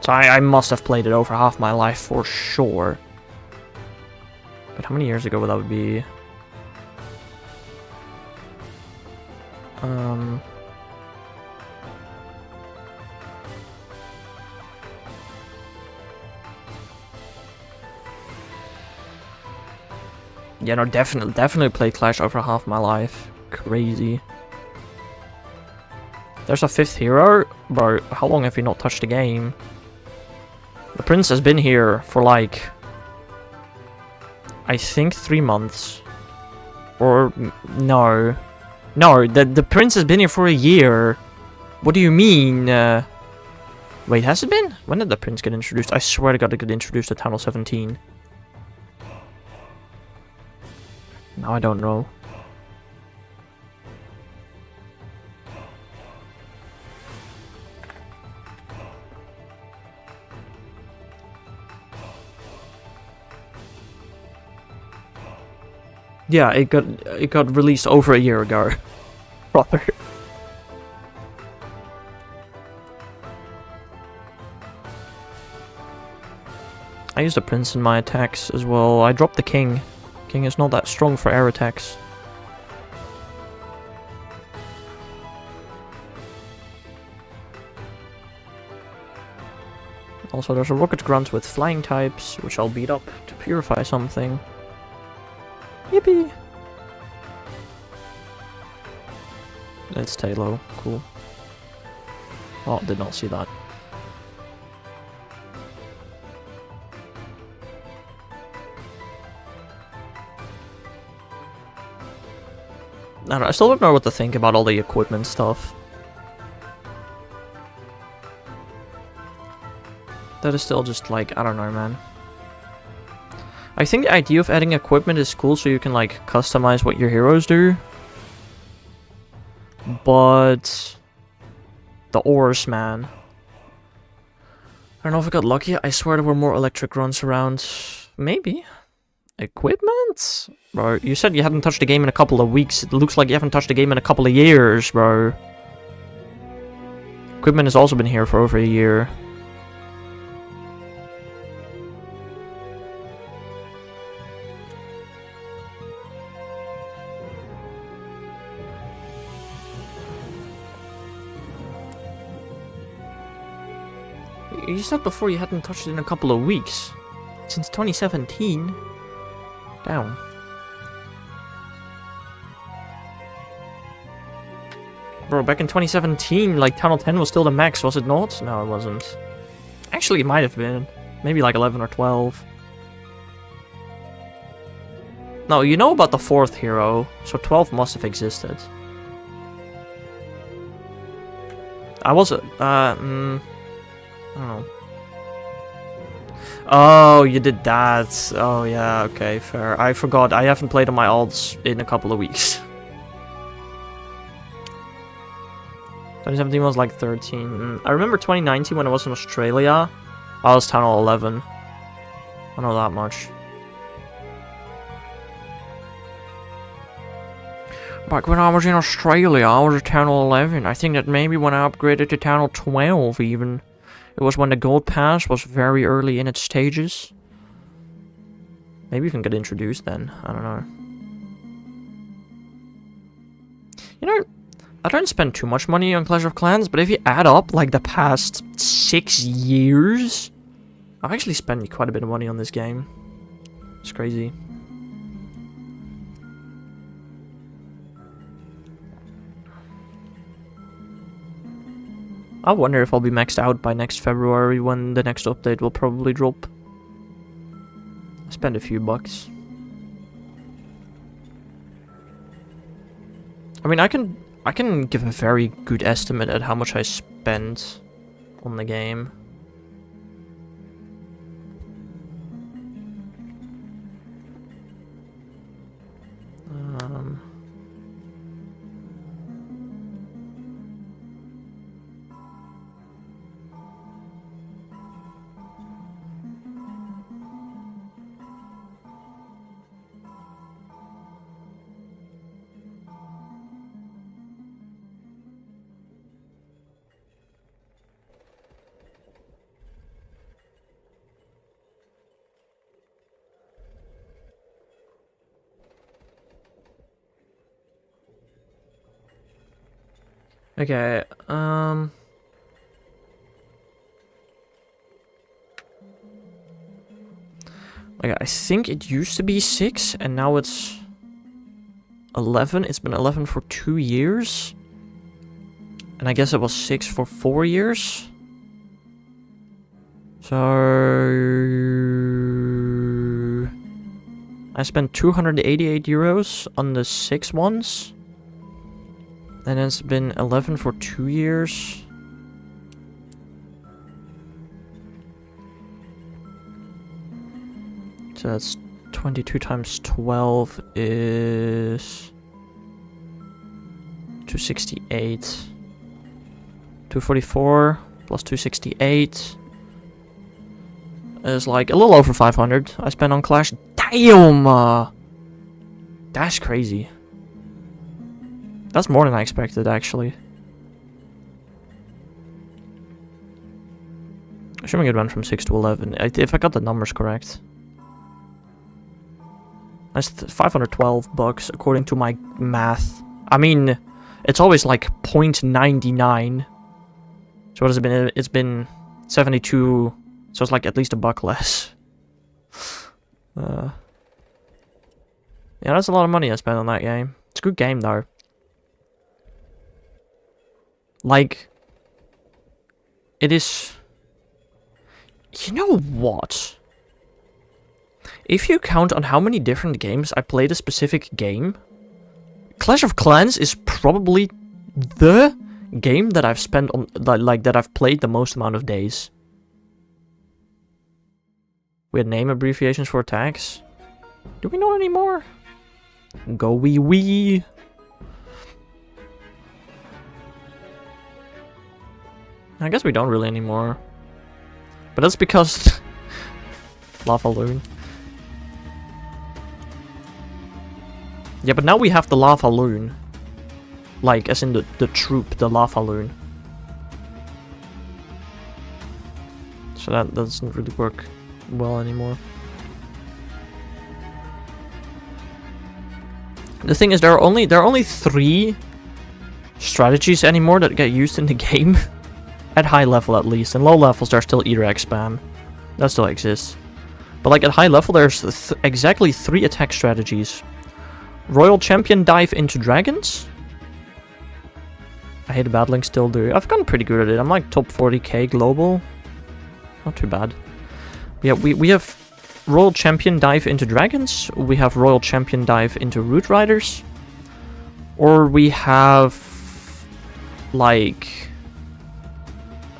So I must have played it over half my life for sure. But how many years ago would that be? Yeah, no, definitely played Clash over half my life. Crazy. There's a 5th hero? Bro, how long have you not touched the game? The prince has been here for like, I think 3 months. Or, no. No, the prince has been here for a year. What do you mean? Wait, has it been? When did the prince get introduced? I swear to God it got introduced at Town Hall 17. Now I don't know. Yeah, it got released over a year ago. Brother. I used the prince in my attacks as well. I dropped the king. King is not that strong for air attacks. Also, there's a rocket grunt with flying types, which I'll beat up to purify something. Yippee! It's stay low. Cool. Oh, did not see that. I don't know, I still don't know what to think about all the equipment stuff. That is still just like, I don't know, man. I think the idea of adding equipment is cool so you can like customize what your heroes do. But the ores, man. I don't know if I got lucky. I swear there were more electric runs around. Maybe. Equipment? Bro, you said you hadn't touched the game in a couple of weeks. It looks like you haven't touched the game in a couple of years, bro. Equipment has also been here for over a year. You said before you hadn't touched it in a couple of weeks. Since 2017. Damn. Bro, back in 2017, like, Town Hall 10 was still the max, was it not? No, it wasn't. Actually, it might have been. Maybe like 11 or 12. No, you know about the 4th hero, so 12 must have existed. I was, I don't know. Oh, you did that. Oh, yeah, okay, fair. I forgot. I haven't played on my alts in a couple of weeks. 2017 was like 13. I remember 2019 when I was in Australia. I was Town Hall 11. I know that much. Back when I was in Australia, I was at Town Hall 11. I think that maybe when I upgraded to Town Hall 12 even. It was when the gold pass was very early in its stages. Maybe even get introduced then. I don't know. You know, I don't spend too much money on Clash of Clans, but if you add up like the past 6 years, I've actually spent quite a bit of money on this game. It's crazy. I wonder if I'll be maxed out by next February when the next update will probably drop. Spend a few bucks. I mean, I can give a very good estimate at how much I spent on the game. Okay, like, I think it used to be 6, and now it's 11. It's been 11 for 2 years. And I guess it was 6 for 4 years. So I spent 288 euros on the 6 ones. And it's been 11 for 2 years. So that's 22 times 12 is 268. 244 plus 268 is like a little over 500 I spent on Clash. Damn! That's crazy. That's more than I expected, actually. Assuming it went from 6 to 11. If I got the numbers correct. That's 512 bucks according to my math. I mean, it's always like 0.99. So what has it been? It's been 72. So it's like at least $1 less. Yeah, that's a lot of money I spent on that game. It's a good game though. Like, it is... You know what? If you count on how many different games I played a specific game, Clash of Clans is probably the game that I've spent on, like, that I've played the most amount of days. We had name abbreviations for attacks. Do we know anymore? Go wee wee. I guess we don't really anymore. But that's because... Lava Loon. Yeah, but now we have the Lava Loon. Like, as in the troop, the Lava Loon. So that doesn't really work well anymore. The thing is, there are only 3 strategies anymore that get used in the game. At high level, at least. In low levels, there's still E-Reg spam. That still exists. But like at high level, there's exactly 3 attack strategies. Royal Champion dive into dragons. I hate battling, still do. I've gotten pretty good at it. I'm like top 40k global. Not too bad. Yeah, we have Royal Champion dive into dragons. We have Royal Champion dive into root riders. Or we have like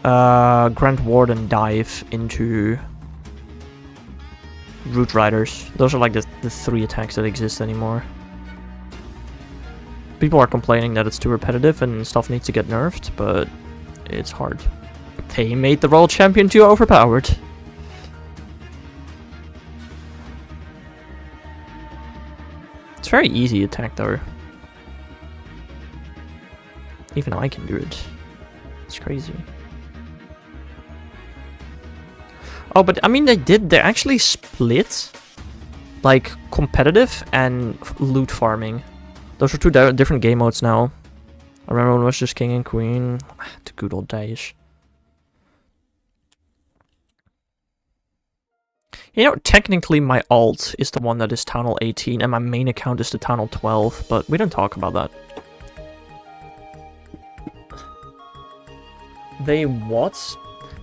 Grand Warden dive into root riders. Those are like the 3 attacks that exist anymore. People are complaining that it's too repetitive and stuff needs to get nerfed, but it's hard. They made the Royal Champion too overpowered. It's very easy attack though. Even I can do it. It's crazy. Oh, but I mean they actually split like competitive and loot farming. Those are 2 different game modes now. I remember when it was just King and Queen. The good old days. You know, technically my alt is the one that is Town Hall 18 and my main account is the Town Hall 12, but we don't talk about that. They what?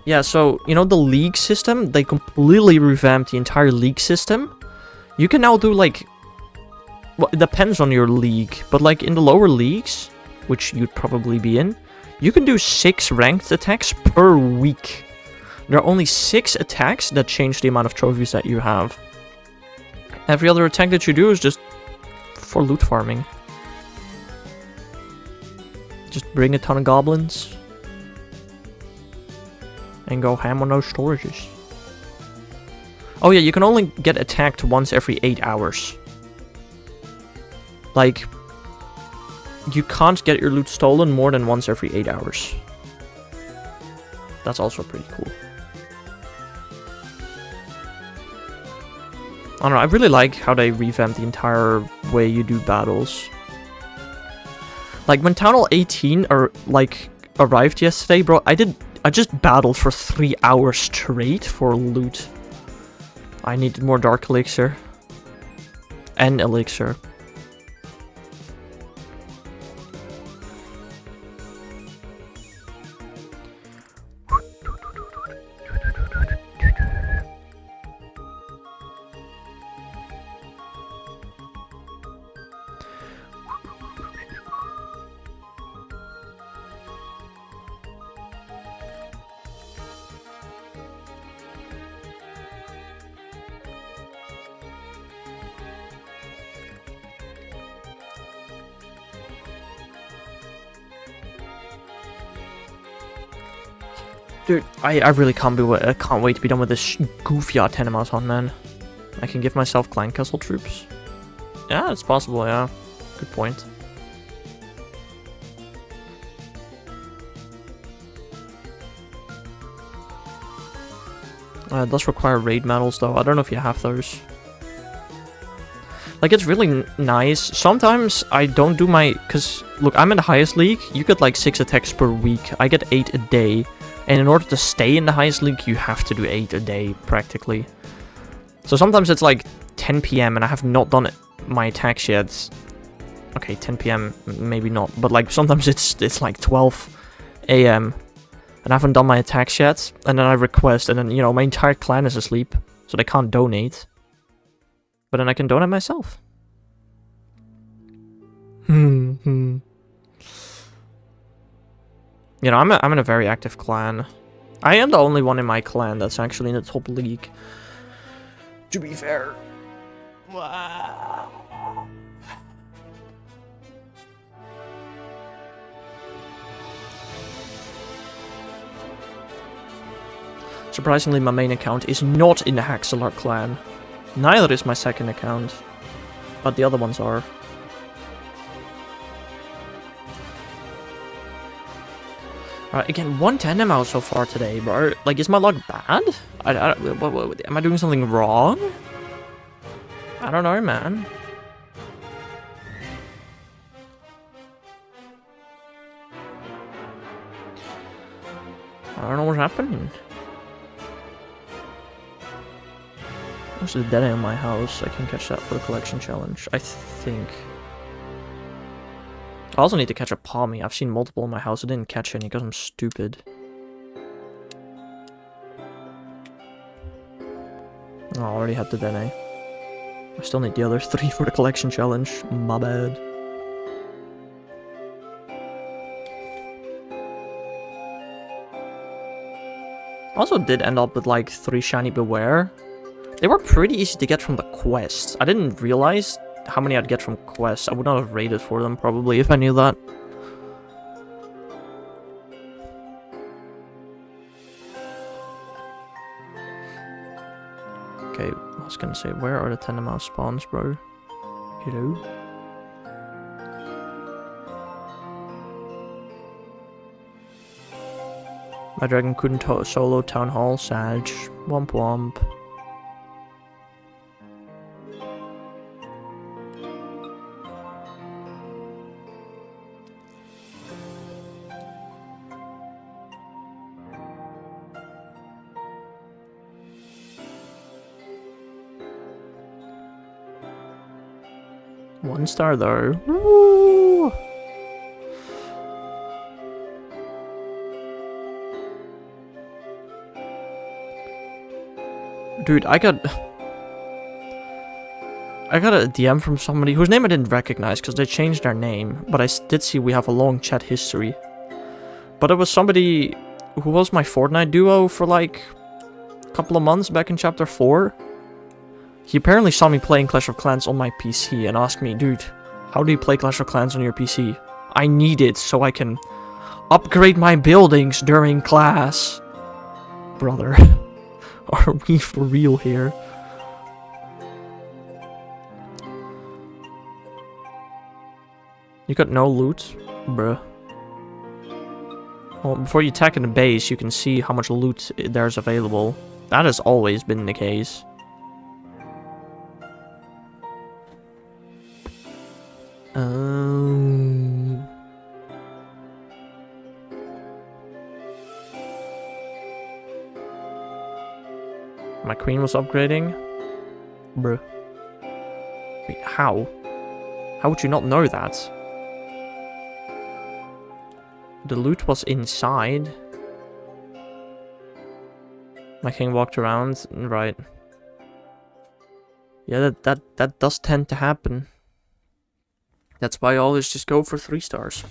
Yeah, so, you know the league system? They completely revamped the entire league system. You can now do like... Well, it depends on your league, but like in the lower leagues, which you'd probably be in, you can do 6 ranked attacks per week. There are only 6 attacks that change the amount of trophies that you have. Every other attack that you do is just for loot farming. Just bring a ton of goblins. And go ham on those storages. Oh yeah, you can only get attacked once every 8 hours. Like, you can't get your loot stolen more than once every 8 hours. That's also pretty cool. I don't know, I really like how they revamped the entire way you do battles. Like, when Town Hall 18 arrived yesterday, bro, I just battled for 3 hours straight for loot. I needed more Dark Elixir. And Elixir. Dude, I really can't wait to be done with this goofy Tandemaus hunt, man. I can give myself clan castle troops. Yeah, it's possible, yeah. Good point. It does require raid medals, though. I don't know if you have those. Like, it's really nice. Sometimes I don't do my... Because, look, I'm in the highest league. You get, like, 6 attacks per week. I get 8 a day. And in order to stay in the highest league, you have to do 8 a day, practically. So sometimes it's, like, 10 PM, and I have not done my attacks yet. Okay, 10 PM, maybe not. But, like, sometimes it's like, 12 AM. And I haven't done my attacks yet. And then I request, and then, you know, my entire clan is asleep. So they can't donate. But then I can donate myself. You know, I'm in a very active clan. I am the only one in my clan that's actually in the top league. To be fair. Surprisingly, my main account is not in the Haxelar clan. Neither is my second account. But the other ones are. Alright, again, 1 Tandemaus so far today, bro. Like, is my luck bad? Am I doing something wrong? I don't know, man. I don't know what's happening. There's a dead end in my house. I can catch that for the collection challenge, I think. I also need to catch a palmy. I've seen multiple in my house. I didn't catch any because I'm stupid. Oh, I already had the Dene. I still need the other 3 for the collection challenge. My bad. Also did end up with like 3 shiny Beware. They were pretty easy to get from the quests. I didn't realize how many I'd get from quests. I would not have raided for them, probably, if I knew that. Okay, I was gonna say, where are the Tandemaus spawns, bro? Hello? My dragon couldn't solo Town Hall, Sag. Womp womp. One star though. Woo! Dude, I got a DM from somebody whose name I didn't recognize because they changed their name, but I did see we have a long chat history. But it was somebody who was my Fortnite duo for like a couple of months back in chapter 4. He apparently saw me playing Clash of Clans on my PC and asked me, dude, how do you play Clash of Clans on your PC? I need it so I can upgrade my buildings during class. Brother, are we for real here? You got no loot? Bruh. Well, before you attack in the base, you can see how much loot there's available. That has always been the case. My queen was upgrading. Bruh. Wait, how? How would you not know that? The loot was inside. My king walked around, right. Yeah, that does tend to happen. That's why I always just go for 3 stars.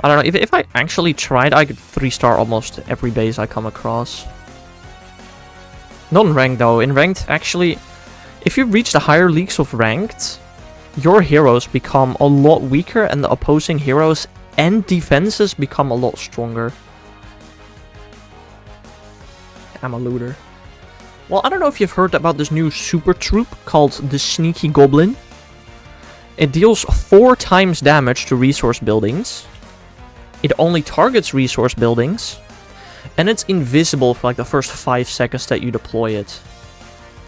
I don't know, if I actually tried, I could 3-star almost every base I come across. Not in ranked though. In ranked, actually, if you reach the higher leagues of ranked, your heroes become a lot weaker and the opposing heroes and defenses become a lot stronger. I'm a looter. Well, I don't know if you've heard about this new super troop called the Sneaky Goblin. It deals 4 times damage to resource buildings. It only targets resource buildings. And it's invisible for like the first 5 seconds that you deploy it.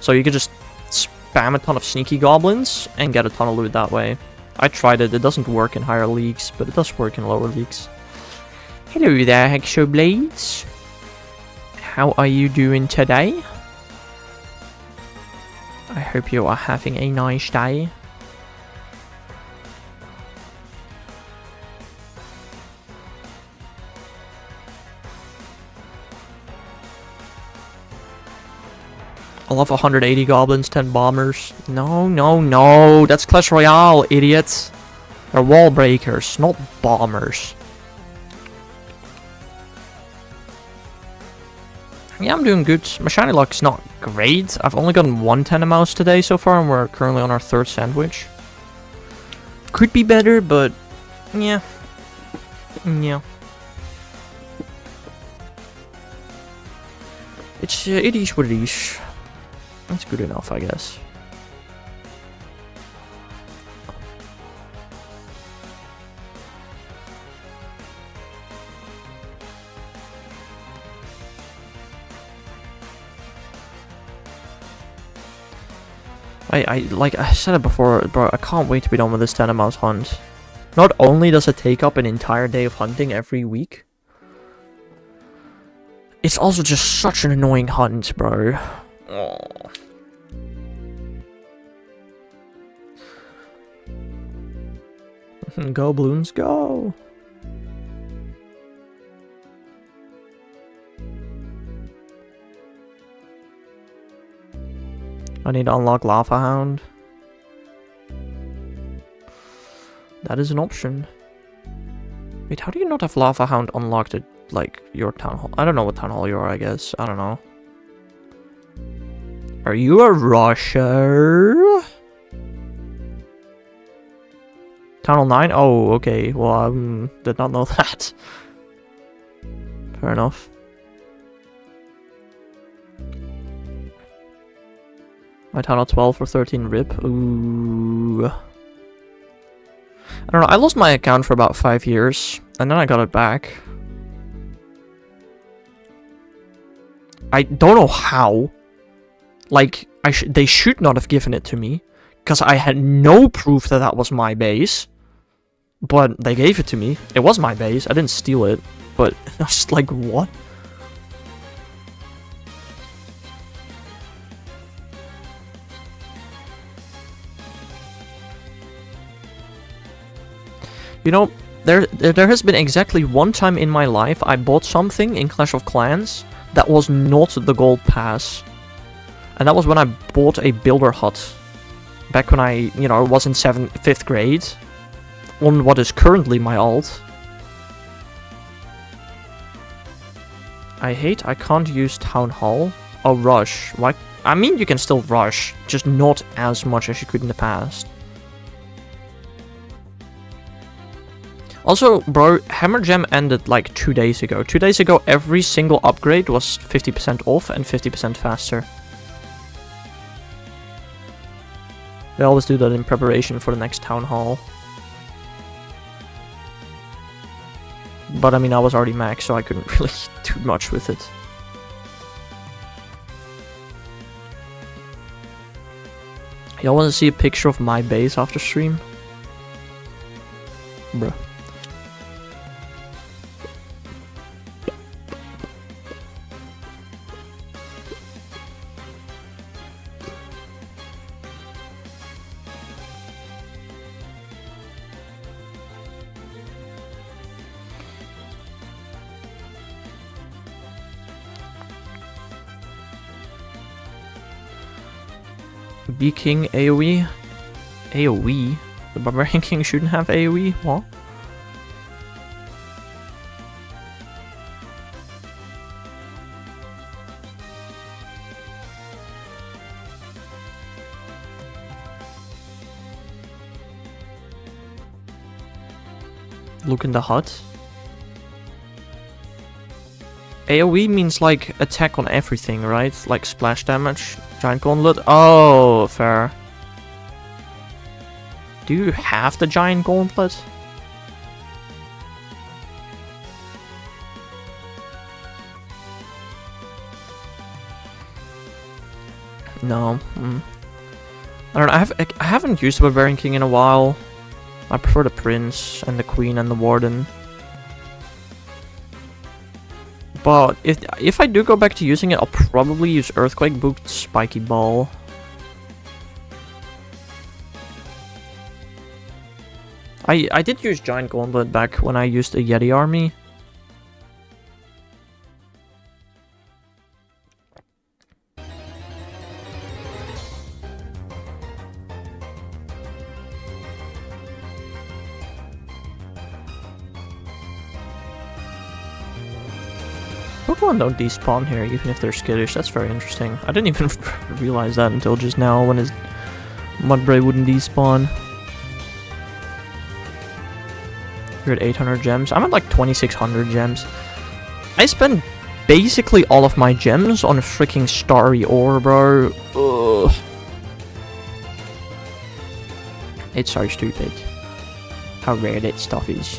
So you can just spam a ton of Sneaky Goblins and get a ton of loot that way. I tried it, it doesn't work in higher leagues, but it does work in lower leagues. Hello there, Hexoblades. How are you doing today? I hope you are having a nice day. I love 180 goblins, 10 bombers. No, no, no. That's Clash Royale, idiots. They're wall breakers, not bombers. Yeah, I'm doing good. My shiny luck's not great. I've only gotten 1 Tandemaus today so far, and we're currently on our 3rd sandwich. Could be better, but yeah. Yeah. It is what it is. That's good enough, I guess. Like I said it before, bro, I can't wait to be done with this Tandemaus hunt. Not only does it take up an entire day of hunting every week, it's also just such an annoying hunt, bro. Oh. Go, balloons, go! I need to unlock Lava Hound. That is an option. Wait, how do you not have Lava Hound unlocked at, like, your town hall? I don't know what town hall you are, I guess. I don't know. Are you a rusher? Town hall 9? Oh, okay. Well, I did not know that. Fair enough. My town hall 12 or 13 rip. Ooh. I don't know. I lost my account for about 5 years, and then I got it back. I don't know how. Like, they should not have given it to me, because I had no proof that that was my base. But they gave it to me. It was my base. I didn't steal it. But I was just like, what? You know, there has been exactly 1 time in my life I bought something in Clash of Clans that was not the gold pass. And that was when I bought a builder hut. Back when I, you know, was in 5th grade. On what is currently my alt. I can't use Town Hall. Oh, rush. Why? I mean, you can still rush, just not as much as you could in the past. Also, bro, Hammer Gem ended like 2 days ago. 2 days ago, every single upgrade was 50% off and 50% faster. They always do that in preparation for the next Town Hall. But I mean, I was already max, so I couldn't really do much with it. Y'all want to see a picture of my base after stream? Bruh. Bee King AoE. AoE? The Barbarian King shouldn't have AoE? What? Look in the hut. AoE means like attack on everything, right? Like splash damage, giant gauntlet. Oh, fair. Do you have the giant gauntlet? No. I don't know. I haven't used the Barbarian King in a while. I prefer the Prince and the Queen and the Warden. But if I do go back to using it, I'll probably use Earthquake Boot Spiky Ball. I did use Giant Gauntlet back when I used a Yeti army. Pokemon don't despawn here, even if they're skittish. That's very interesting. I didn't even realize that until just now when his Mudbray wouldn't despawn. You're at 800 gems. I'm at like 2600 gems. I spent basically all of my gems on a freaking starry ore, bro. Ugh. It's so stupid. How rare that stuff is.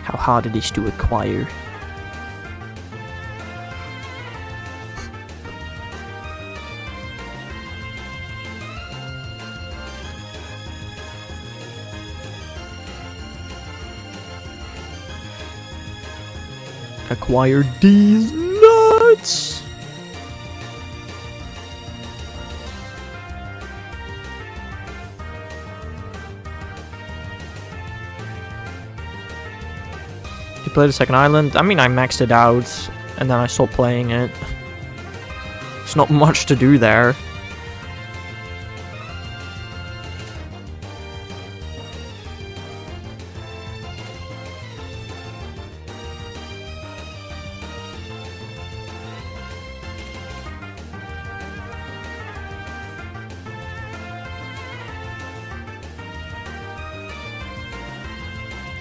How hard it is to acquire. Acquire these nuts! You play the second island? I mean, I maxed it out, and then I stopped playing it. There's not much to do there.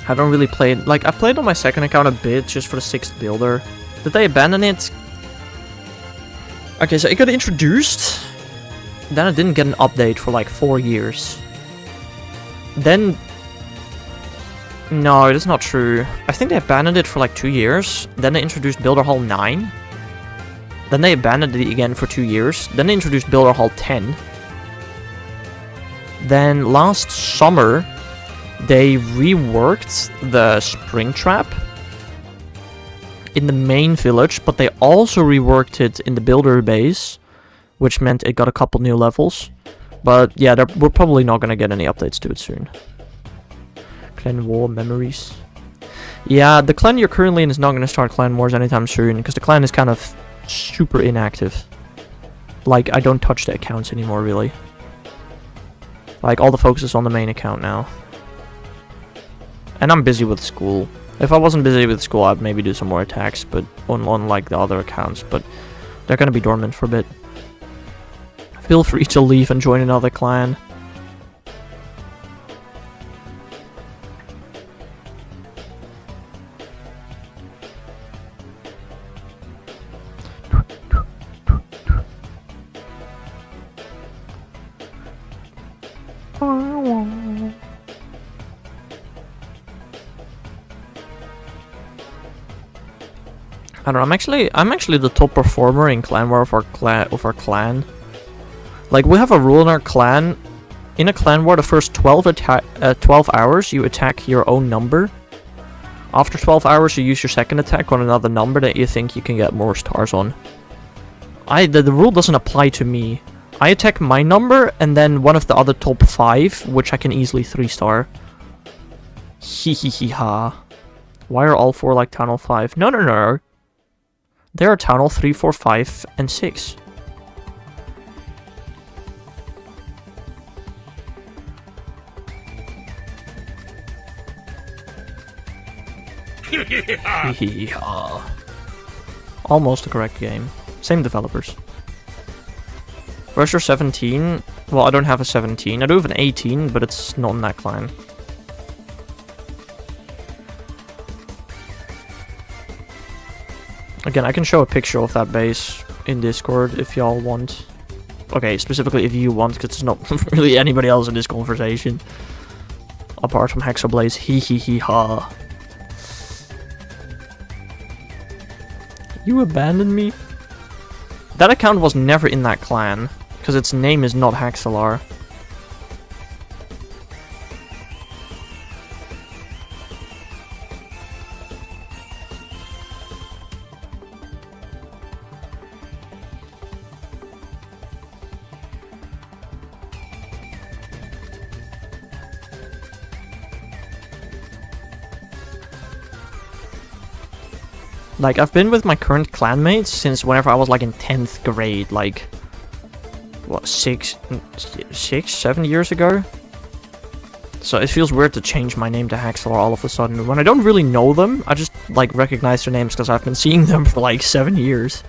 I don't really play it. Like, I played on my second account a bit just for the 6th builder. Did they abandon it? Okay, so it got introduced. Then it didn't get an update for like 4 years. Then... No, that's not true. I think they abandoned it for like 2 years. Then they introduced Builder Hall 9. Then they abandoned it again for 2 years. Then they introduced Builder Hall 10. Then last summer... they reworked the Spring Trap in the main village, but they also reworked it in the builder base, which meant it got a couple new levels. But yeah, we're probably not going to get any updates to it soon. Clan War memories. Yeah, the clan you're currently in is not going to start clan wars anytime soon, because the clan is kind of super inactive. Like, I don't touch the accounts anymore, really. Like, all the focus is on the main account now. And I'm busy with school. If I wasn't busy with school, I'd maybe do some more attacks, but on like the other accounts, but they're gonna be dormant for a bit. Feel free to leave and join another clan. I don't know, I'm actually the top performer in clan war of our clan. Like, we have a rule in our clan. In a clan war, the first 12 hours you attack your own number. After 12 hours you use your second attack on another number that you think you can get more stars on. The rule doesn't apply to me. I attack my number and then one of the other top 5, which I can easily 3-star. Hee-hee-hee-ha. Why are all 4 like Tunnel 5? No. There are Tunnel 3, 4, 5, and 6. Almost the correct game. Same developers. Where's your 17? Well, I don't have a 17. I do have an 18, but it's not in that clan. Again, I can show a picture of that base in Discord if y'all want. Okay, specifically if you want, because there's not really anybody else in this conversation. Apart from Hexablaze, hee hee hee ha. You abandoned me? That account was never in that clan, because its name is not Hexalar. Like, I've been with my current clanmates since whenever I was, like, in 10th grade, like, what, 7 years ago? So it feels weird to change my name to Hexalar all of a sudden. When I don't really know them, I just, like, recognize their names because I've been seeing them for, like, 7 years.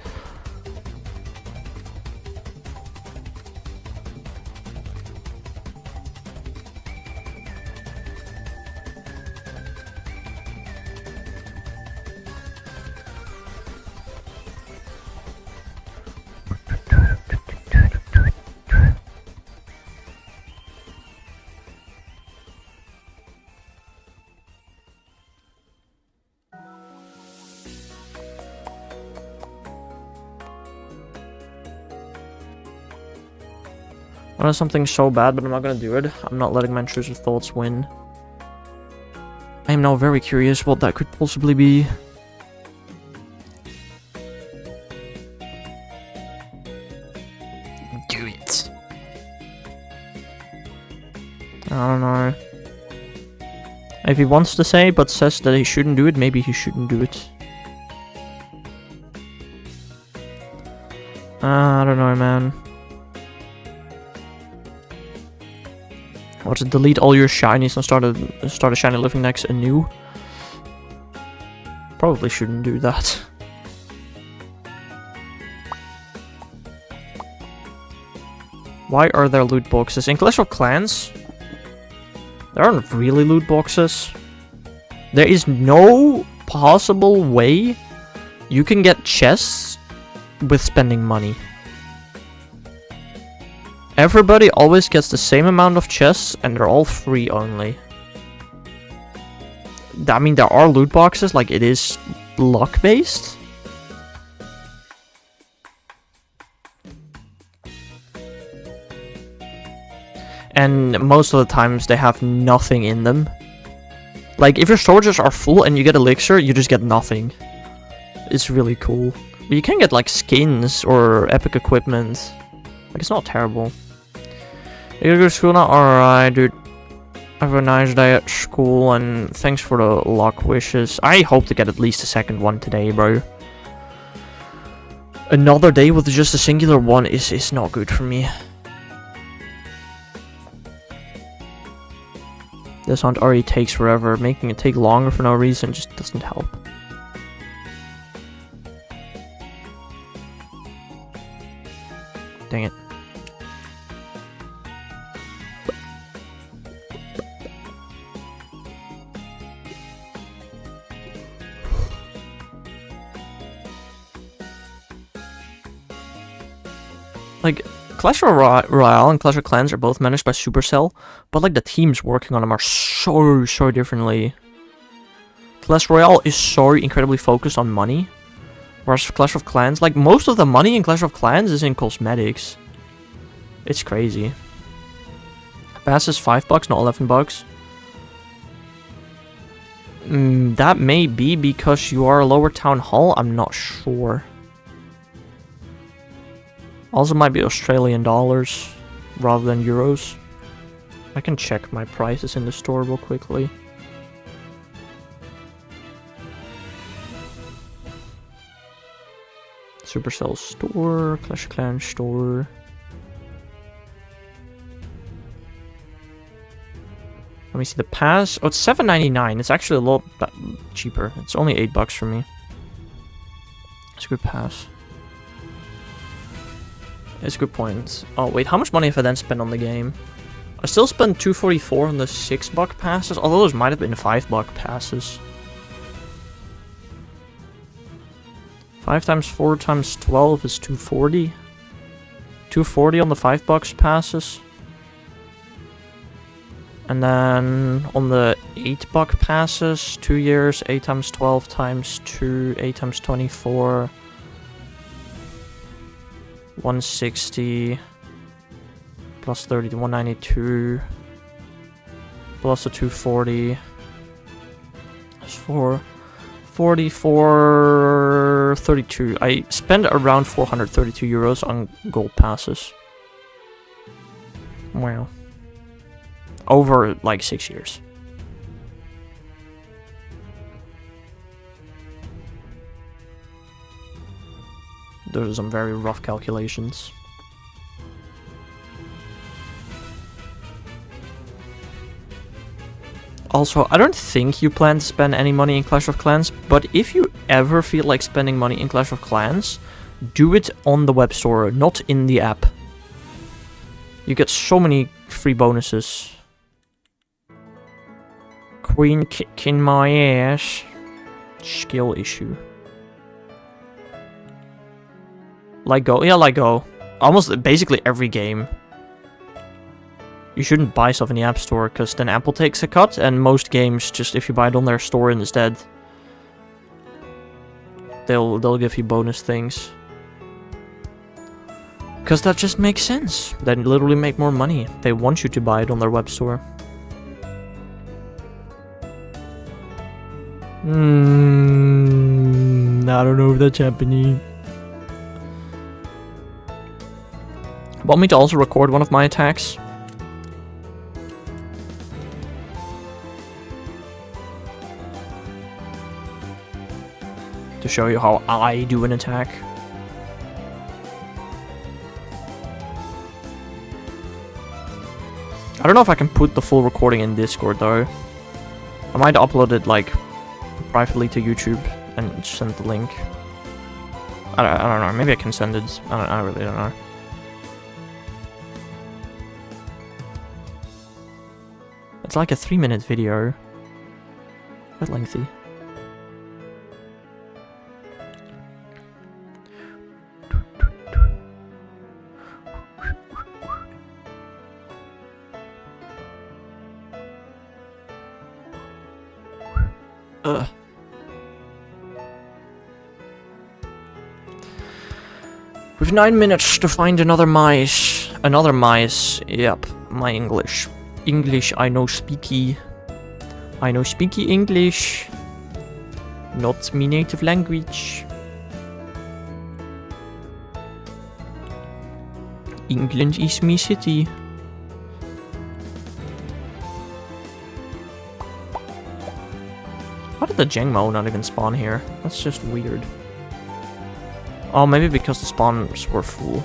I know something so bad, but I'm not gonna do it. I'm not letting my intrusive thoughts win. I am now very curious what that could possibly be. Do it. I don't know. If he wants to say, but says that he shouldn't do it, maybe he shouldn't do it. I don't know, man. Or to delete all your shinies and start a shiny living next anew. Probably shouldn't do that. Why are there loot boxes? In Clash of Clans, there aren't really loot boxes. There is no possible way you can get chests with spending money. Everybody always gets the same amount of chests, and they're all free only. I mean, there are loot boxes, like it is luck-based. And most of the times, they have nothing in them. Like, if your storages are full and you get elixir, you just get nothing. It's really cool. But you can get, like, skins or epic equipment. Like, it's not terrible. You go to school now? Alright, dude. Have a nice day at school, and thanks for the luck wishes. I hope to get at least a second one today, bro. Another day with just a singular one is not good for me. This hunt already takes forever. Making it take longer for no reason just doesn't help. Dang it. Like, Clash Royale and Clash of Clans are both managed by Supercell, but like the teams working on them are so differently. Clash Royale is so incredibly focused on money, whereas Clash of Clans, like most of the money in Clash of Clans is in cosmetics. It's crazy. Pass is $5, not $11. That may be because you are a lower town hall, I'm not sure. Also might be Australian dollars rather than euros. I can check my prices in the store real quickly. Supercell store, Clash of Clans store. Let me see the pass. Oh, it's $7.99. It's actually a little cheaper. It's only $8 for me. It's a good pass. It's a good point. Oh, wait. How much money have I then spent on the game? I still spent $2.44 on the $6 passes. Although those might have been $5 passes. 5 times 4 times 12 is $2.40. $2.40 on the $5 passes. And then on the $8 passes, 2 years, 8 times 12 times 2, 8 times 24, 160, plus 30 to 192, plus the 240, that's 444.32. I spent around 432 euros on gold passes. Wow. Over like 6 years. Those are some very rough calculations. Also, I don't think you plan to spend any money in Clash of Clans, but if you ever feel like spending money in Clash of Clans, do it on the web store, not in the app. You get so many free bonuses. Queen kicking my ass. Skill issue. Like go. Yeah, like go. Almost basically every game. You shouldn't buy stuff in the App Store, because then Apple takes a cut, and most games, just if you buy it on their store instead, they'll give you bonus things. Because that just makes sense. They literally make more money. They want you to buy it on their web store. I don't know if that's happening. Want me to also record one of my attacks? To show you how I do an attack. I don't know if I can put the full recording in Discord though. I might upload it like privately to YouTube and send the link. I don't know. Maybe I can send it. I really don't know. It's like a 3-minute video. Quite lengthy. We've 9 minutes to find another mice. Another mice. Yep, my English. English, I know speaky. I know speaky English. Not me native language. England is me city. How did the Jengmo not even spawn here? That's just weird. Oh, maybe because the spawns were full.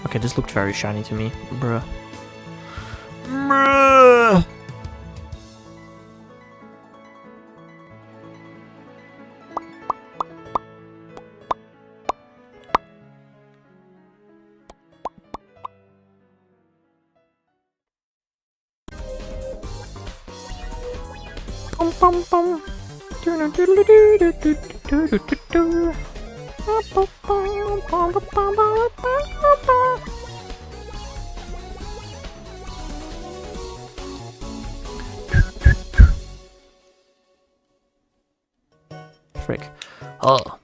Okay, this looked very shiny to me. Bruh. Bruh. Bum bum. Frick. Oh.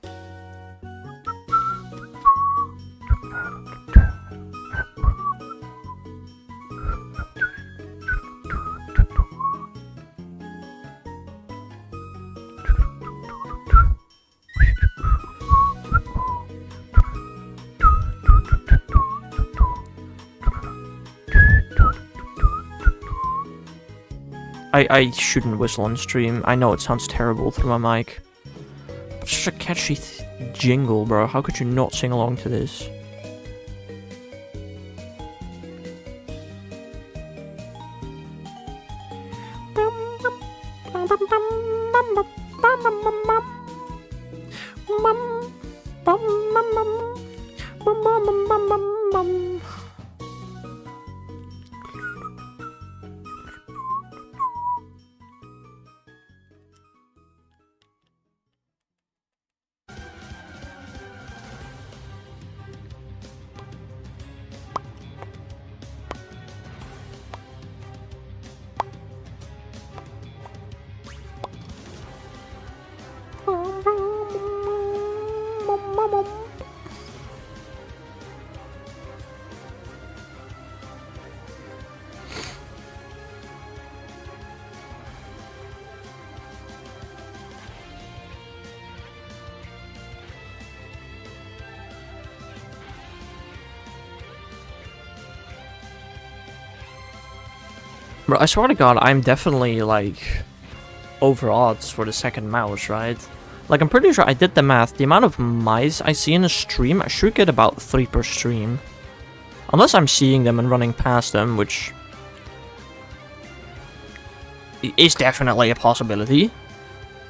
I shouldn't whistle on stream. I know it sounds terrible through my mic. But it's such a catchy jingle, bro. How could you not sing along to this? Bro, I swear to God, I'm definitely, like, over odds for the second mouse, right? Like, I'm pretty sure I did the math. The amount of mice I see in a stream, I should get about 3 per stream. Unless I'm seeing them and running past them, which is definitely a possibility.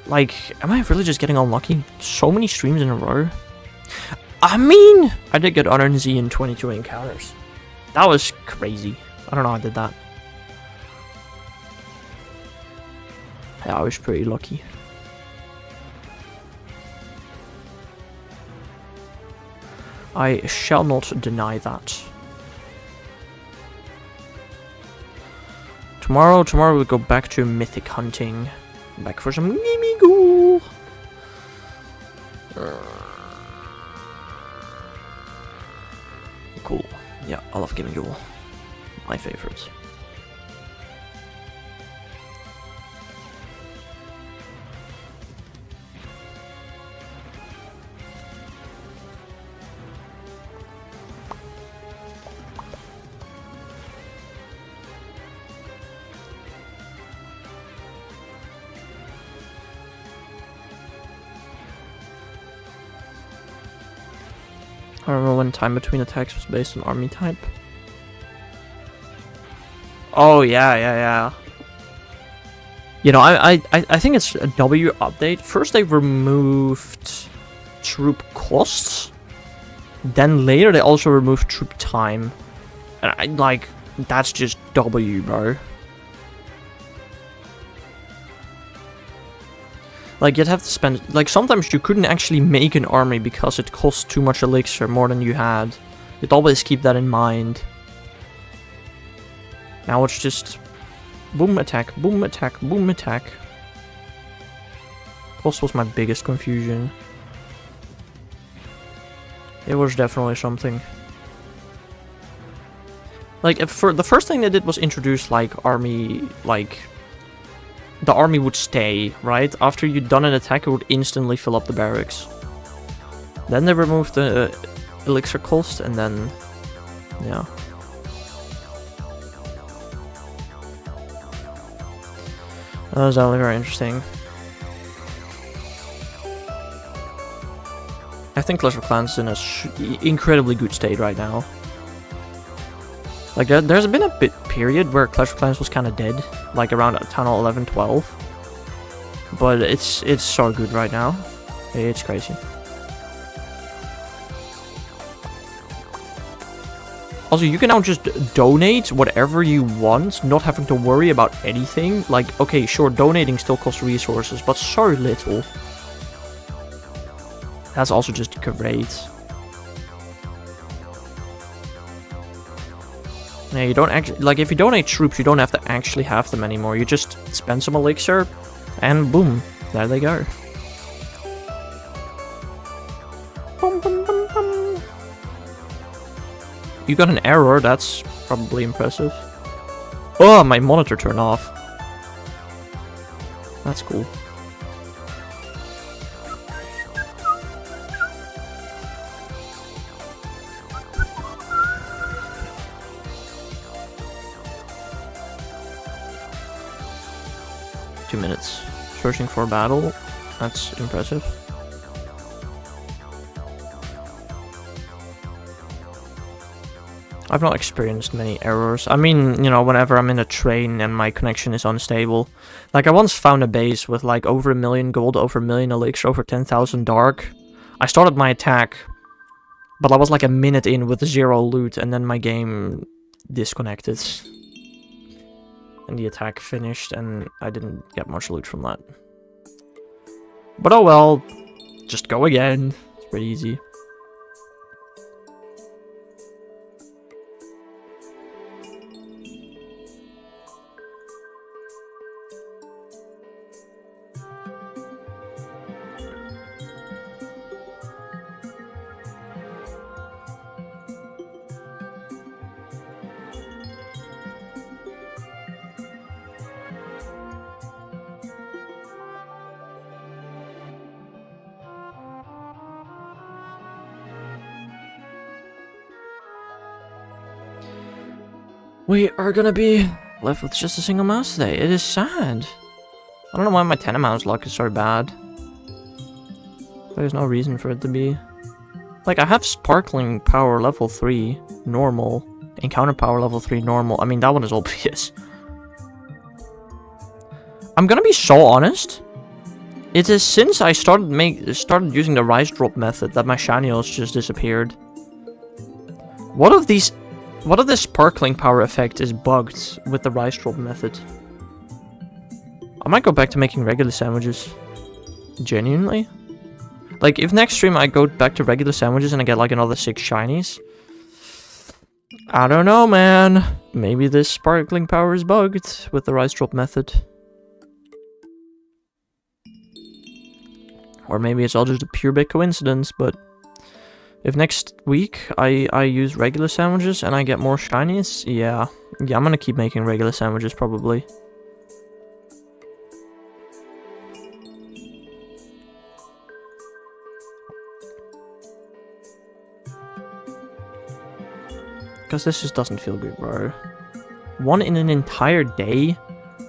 Like, am I really just getting unlucky? So many streams in a row? I mean, I did get RNZ in 22 encounters. That was crazy. I don't know how I did that. Yeah, I was pretty lucky. I shall not deny that. Tomorrow we go back to mythic hunting. Back for some Gimme-Ghoul. Cool. Yeah, I love Gimme-Ghoul. My favorite. I remember when time between attacks was based on army type. Oh yeah. You know, I think it's a W update. First they removed troop costs, then later they also removed troop time. And I like that's just W, bro. Like, you'd have to spend... Like, sometimes you couldn't actually make an army because it cost too much elixir, more than you had. You'd always keep that in mind. Now it's just... boom attack, boom attack, boom attack. Cost was my biggest confusion. It was definitely something. Like, for the first thing they did was introduce, like, army... Like... The army would stay, right? After you'd done an attack, it would instantly fill up the barracks. Then they removed the elixir cost, and then... Yeah. That was definitely very interesting. I think Clash of Clans is in an incredibly good state right now. Like, there's been a period where Clash of Clans was kind of dead, like around Town Hall 11, 12. But it's so good right now. It's crazy. Also, you can now just donate whatever you want, not having to worry about anything. Like, okay, sure, donating still costs resources, but so little. That's also just great. Yeah, you don't actually, like, if you donate troops, you don't have to actually have them anymore. You just spend some elixir, and boom, there they go. Bum, bum, bum, bum. You got an error, that's probably impressive. Oh, my monitor turned off. That's cool. 2 minutes. Searching for a battle. That's impressive. I've not experienced many errors. I mean, you know, whenever I'm in a train and my connection is unstable. Like, I once found a base with, like, over 1 million gold, over 1 million elixir, over 10,000 dark. I started my attack, but I was, like, a minute in with 0 loot, and then my game disconnected. And the attack finished, and I didn't get much loot from that. But oh well. Just go again. It's pretty easy. We are gonna be left with just a single mouse today. It is sad. I don't know why my Tandemaus luck is so bad. There's no reason for it to be. Like, I have sparkling power level 3 normal, encounter power level 3 normal. I mean, that one is obvious. I'm gonna be so honest. It is since I started using the rise drop method that my shinios just disappeared. What if this sparkling power effect is bugged with the rice drop method? I might go back to making regular sandwiches. Genuinely. Like, if next stream I go back to regular sandwiches and I get like another 6 shinies. I don't know, man. Maybe this sparkling power is bugged with the rice drop method. Or maybe it's all just a pure big coincidence, but if next week I use regular sandwiches and I get more shinies, yeah, I'm gonna keep making regular sandwiches probably. Because this just doesn't feel good, bro. 1 in an entire day,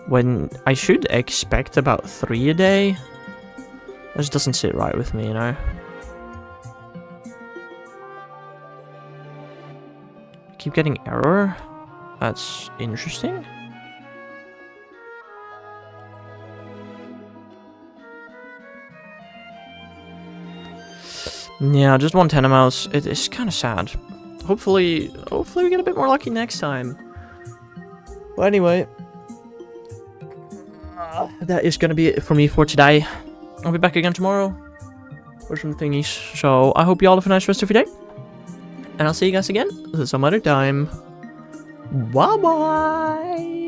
when I should expect about 3 a day. That just doesn't sit right with me, you know? Keep getting error. That's interesting. Yeah, just 1 Tandemaus. It is kind of sad. Hopefully we get a bit more lucky next time. Well, anyway, that is gonna be it for me for today. I'll be back again tomorrow for some thingies. So I hope you all have a nice rest of your day. And I'll see you guys again some other time. Bye-bye!